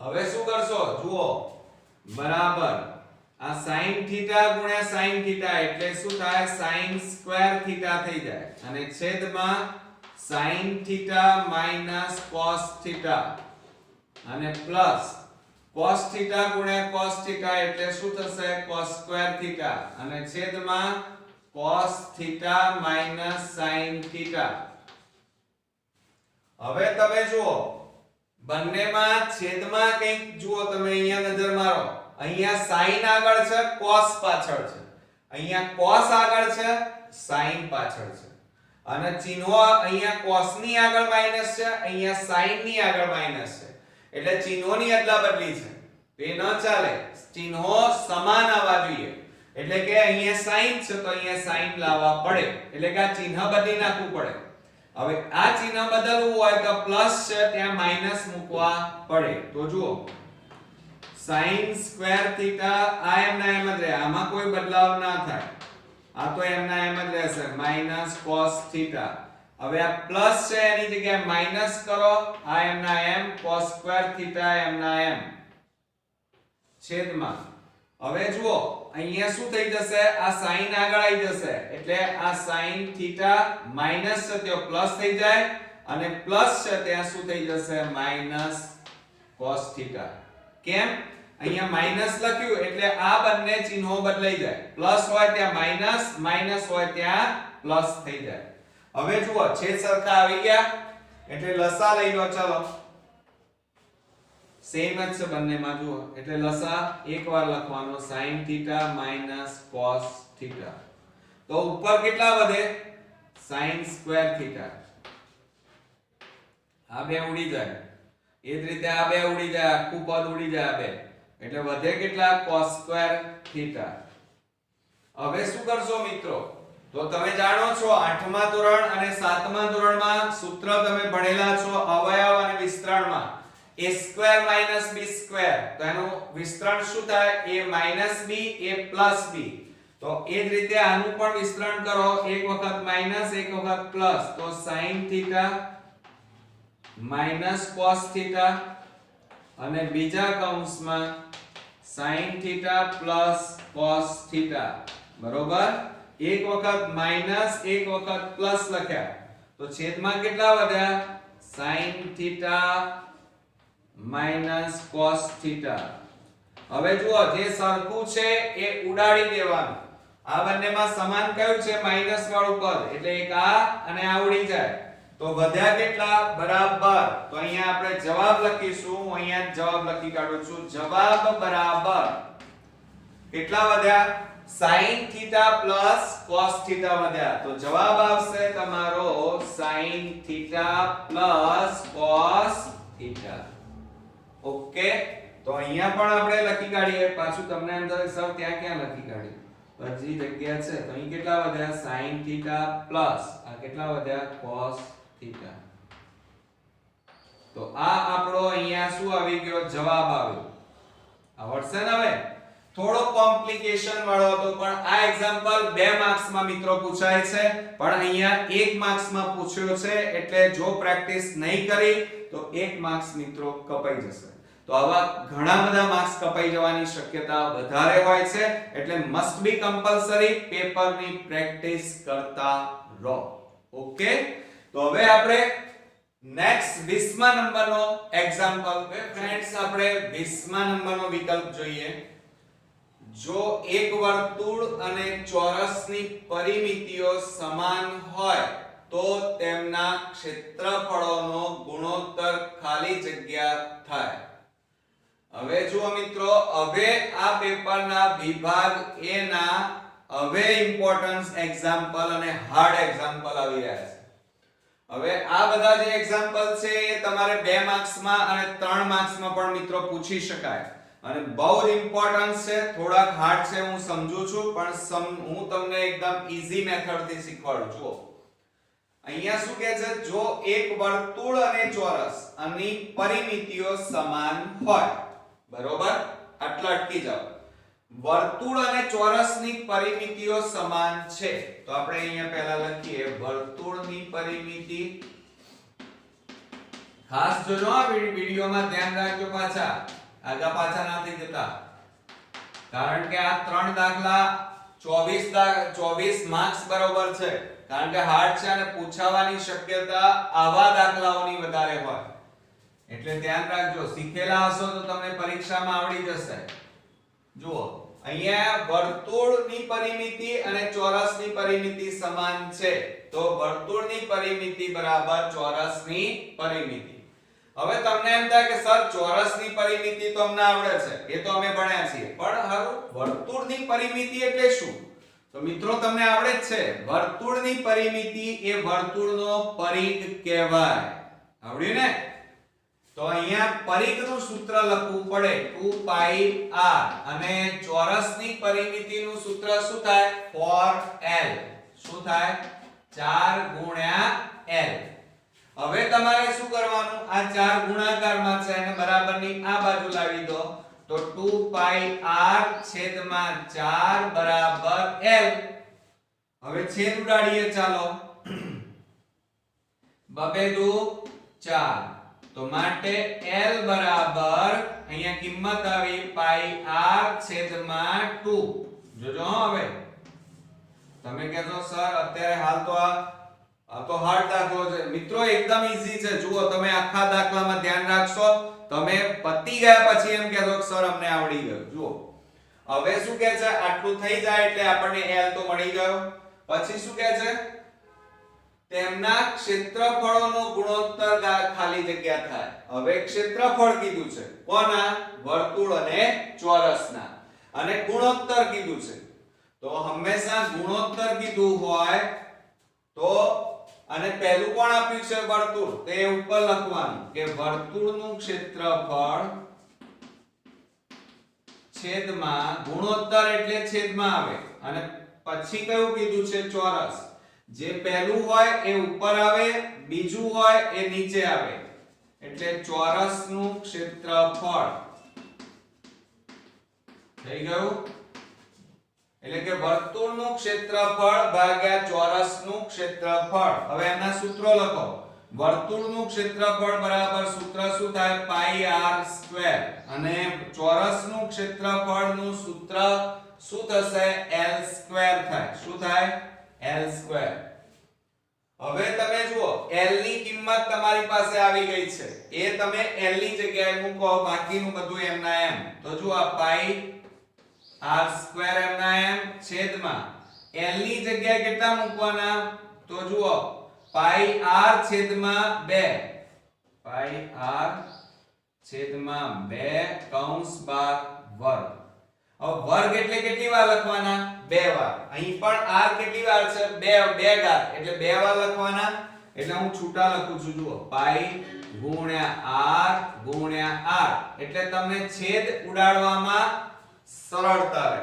હવે શું કરશો જુઓ બરાબર આ sin થીટા ગુણ્યા sin થીટા એટલે શું થાય sin સ્ક્વેર થીટા થઈ જાય અને છેદમાં sin theta minus cos theta અને પ્લસ cos થીટા ગુણ્યા cos થીટા એટલે શું થશે cos સ્ક્વેર થીટા અને છેદમાં cos theta minus sin theta. હવે તમે જુઓ બંનેમાં છેદમાં કંઈક જુઓ તમે અહીંયા નજર મારો અહીંયા sin આગળ છે cos પાછળ છે અહીંયા cos આગળ છે sin પાછળ છે અને ચિહ્નો અહીંયા cos ની આગળ માઈનસ છે અહીંયા sin ની આગળ માઈનસ છે એટલે ચિહ્નોની અદલાબદલી છે એ ન ચાલે ચિહ્નો સમાન આવવા જોઈએ એટલે કે અહીંયા sin છે તો અહીંયા sin લાવવા પડે એટલે કે આ ચિહ્ન બદલી નાખવું પડે. હવે આ ચિહ્ન બદલવું હોય તો પ્લસ છે ત્યાં માઈનસ મૂકવા પડે તો જુઓ sin સ્ક્વેર થીટા આ એમના એમ જ રહે આમાં કોઈ બદલાવ ના થાય આ તો એમના એમ જ રહેશે માઈનસ cos થીટા. હવે આ પ્લસ છે એની જગ્યાએ માઈનસ કરો આ એમના એમ cos સ્ક્વેર થીટા એમના એમ છેદમાં. હવે જુઓ અહીંયા શું થઈ જશે આ sin આગળ આવી જશે એટલે આ sin થીટા માઈનસ છે તે પ્લસ થઈ જાય અને પ્લસ છે ત્યાં શું થઈ જશે માઈનસ cos થીટા. કેમ અહીંયા માઈનસ લખ્યું એટલે આ બંને ચિહ્નો બદલાઈ જાય પ્લસ હોય ત્યાં માઈનસ માઈનસ હોય ત્યાં પ્લસ થઈ જાય. હવે જુઓ છેદ સરખા આવી ગયા એટલે લસા લઈ લો ચાલો સેમ જ છે બંનેમાં જુઓ એટલે લસા એકવાર લખવાનો sin theta minus cos theta તો ઉપર કેટલા વધે sin સ્ક્વેર થીટા આ બે ઉડી જાય એ જ રીતે આ બે ઉડી જાય આખું પદ ઉડી જાય આ બે એટલે વધે કેટલા cos સ્ક્વેર થીટા. હવે શું કરશો મિત્રો તો તમે જાણો છો 8મા ધોરણ અને 7મા ધોરણમાં સૂત્ર તમે ભણેલા છો અવયવ અને વિસ્તરણમાં a square minus b square તો એનું વિસ્તરણ શું થાય a minus b a plus b તો એ જ રીતે આનું પણ વિસ્તરણ કરો એક વખત માઈનસ એક વખત પ્લસ તો sin theta minus cos theta અને બીજા કૌંસમાં sin થીટા પ્લસ cos થીટા બરોબર એક વખત માઈનસ એક વખત પ્લસ લખ્યા તો છેદમાં કેટલા વધ્યા sin theta minus cos theta. હવે જુઓ જે સરખું છે એ ઉડાડી દેવાનું આ બંનેમાં સમાન કયું છે માઈનસ વાળું પદ એટલે એક આ અને આ ઉડી જાય તો વધ્યા કેટલા બરાબર તો અહીંયા આપણે જવાબ લખીશું હું અહીંયા જવાબ લખી કાઢું છું જવાબ બરાબર કેટલા વધ્યા sin થીટા પ્લસ cos થીટા વધ્યા તો જવાબ આવશે તમારો sin થીટા પ્લસ cos થીટા. ઓકે તો અહીંયા પણ આપણે લખી કાઢીએ પાછું તમને અંદર સર ત્યાં ક્યાં લખી કાઢી બધી જગ્યા છે તો અહીં કેટલા વધ્યા sin થીટા પ્લસ આ કેટલા વધ્યા cos થીટા. તો આ આપણો અહીંયા શું આવી ગયો જવાબ આવ્યો આવડશે ને. હવે થોડો કોમ્પ્લિકેશન વાળો હતો પણ આ એક્ઝામ્પલ 2 માર્ક્સ માં મિત્રો પૂછાય છે પણ અહીંયા 1 માર્ક્સ માં પૂછ્યો છે એટલે જો પ્રેક્ટિસ નહીં કરી તો 1 માર્ક્સ મિત્રો કપાઈ જશે. તો આવા ઘણા બધા માર્ક્સ કપાઈ જવાની શક્યતા વધારે હોય છે એટલે મસ્ટ બી કમ્પલસરી પેપરની પ્રેક્ટિસ કરતા રહો. ઓકે તો હવે આપણે નેક્સ્ટ 20મા નંબરનો એક્ઝામ્પલ ફ્રેન્ડ્સ આપણે 20મા નંબરનો વિકલ્પ જોઈએ. જો એક વર્તુળ અને ચોરસની પરિમિતિઓ સમાન હોય તો તેમના ક્ષેત્રફળોનો ગુણોત્તર ખાલી જગ્યા થાય. હવે જુઓ મિત્રો હવે આ પેપરના વિભાગ A ના હવે ઇમ્પોર્ટન્સ એક્ઝામ્પલ અને હાર્ડ એક્ઝામ્પલ આવી રહ્યા છે. હવે આ બધા જે એક્ઝામ્પલ છે એ તમારે 2 માર્ક્સમાં અને 3 માર્ક્સમાં પણ મિત્રો પૂછી શકાય અને બહુ જ ઇમ્પોર્ટન્ટ છે થોડાક હાર્ડ છે હું સમજુ છું પણ હું તમને એકદમ ઈઝી મેથડ થી શીખવાડું છું. અહીંયા શું કહે છે જો એક વર્તુળ અને ચોરસ આની પરિમિતિઓ સમાન હોય બરોબર આટલા અટકી જાઓ વર્તુળ અને ચોરસની પરિમિતિઓ સમાન છે તો આપણે અહીંયા પહેલા લખીએ વર્તુળની પરિમિતિ ખાસ જોજો આ વિડિયોમાં ધ્યાન રાખજો પાછા આગા પાછા ના થઈ જતા કારણ કે આ ત્રણ દાખલા 24 માર્ક્સ બરોબર છે, કારણ કે હાર્ડ છે અને પૂછાવાની શક્યતા આવા દાખલાઓની વધારે હોય, એટલે ધ્યાન રાખજો. શીખેલા હશો તો તમને પરીક્ષામાં આવડી જશે. જુઓ અહીંયા વર્તુળની પરિમિતિ અને ચોરસની પરિમિતિ સમાન છે, તો વર્તુળની પરિમિતિ બરાબર ચોરસની પરિમિતિ. હવે તમને એમ થાય કે સર ચોરસની પરિમિતિ તો અમને આવડે છે, એ તો અમે ભણ્યા છીએ, પણ હવે વર્તુળની પરિમિતિ એટલે શું? તો મિત્રો તમને આવડે જ છે, વર્તુળની પરિમિતિ એ વર્તુળનો પરિઘ કહેવાય. આવડ્યું ને? તો અહીંયા પરિઘનું સૂત્ર લખવું પડે 2πr, અને ચોરસની પરિમિતિનું સૂત્ર શું થાય? 4l. શું થાય? 4 ગુણ્યા l. હવે તમારે શું કરવાનું? આ 4 ગુણાકારમાં છે એને બરાબરની આ બાજુ લાવી દો, તો 2πr છેદમાં 4 બરાબર l. હવે છેદ ઉડાડીએ, ચાલો. 2 દુ 4, તો માટે l બરાબર અહીંયા કિંમત આવી πr છેદમાં 2. જોજો હવે તમે કહેશો સર અત્યારે હાલ તો આ તો હાર્ડ દાખલો છે. મિત્રો એકદમ ઈઝી છે. જુઓ તમે આખા દાખલામાં ધ્યાન રાખશો, તમે પતી ગયા પછી એમ કહેશો કે સર અમને આવડી ગયું. જુઓ હવે શું કહે છે? આટલું થઈ જાય એટલે આપણને l તો મળી ગયો. પછી શું કહે છે? તેમના ક્ષેત્રફળોનો ગુણોત્તર ખાલી જગ્યા થાય. હવે ક્ષેત્રફળ કીધું છે કોના? વર્તુળ અને ચોરસના, અને ગુણોત્તર કીધું છે. તો હંમેશા ગુણોત્તર કીધું હોય તો, અને પહેલું કોણ આપ્યું છે? વર્તુળ. તે ઉપર લખવાનું કે વર્તુળનું ક્ષેત્રફળ છેદમાં ગુણોત્તર એટલે છેદમાં આવે, અને પછી કયું કીધું છે? ચોરસ. જે પહેલું હોય એ ઉપર આવે, બીજું હોય એ નીચે આવે, એટલે ચોરસનું ક્ષેત્રફળ થઈ ગયું. એટલે કે વર્તુળનું ક્ષેત્રફળ ભાગ્યા ચોરસનું ક્ષેત્રફળ. હવે એના સૂત્રો લખો. વર્તુળનું ક્ષેત્રફળ બરાબર સૂત્ર શું થાય? πr², અને ચોરસનું ક્ષેત્રફળનું સૂત્ર શું થશે? l² થાય. શું થાય? l². હવે તમે જુઓ l ની કિંમત તમારી પાસે આવી ગઈ છે, એ તમે l ની જગ્યાએ મૂકો, બાકીનું બધું એમના એમ. તો જુઓ πr² એમના એમ છેદમાં l ની જગ્યાએ કેટલા મૂકવાના? તો જુઓ πr છેદમાં 2, πr છેદમાં 2 કૌંસ બાદ વર્ગ. હવે વર્ગ એટલે કેટલી વાર લખવાના? 2 વાર. અહીં પણ r કેટલી વાર છે? 2 ઘાત, એટલે 2 વાર લખવાના. એટલે હું છૂટા લખું છું. જુઓ π ગુણ્યા r ગુણ્યા r, એટલે તમને છેદ ઉડાડવામાં સરળતા રહે.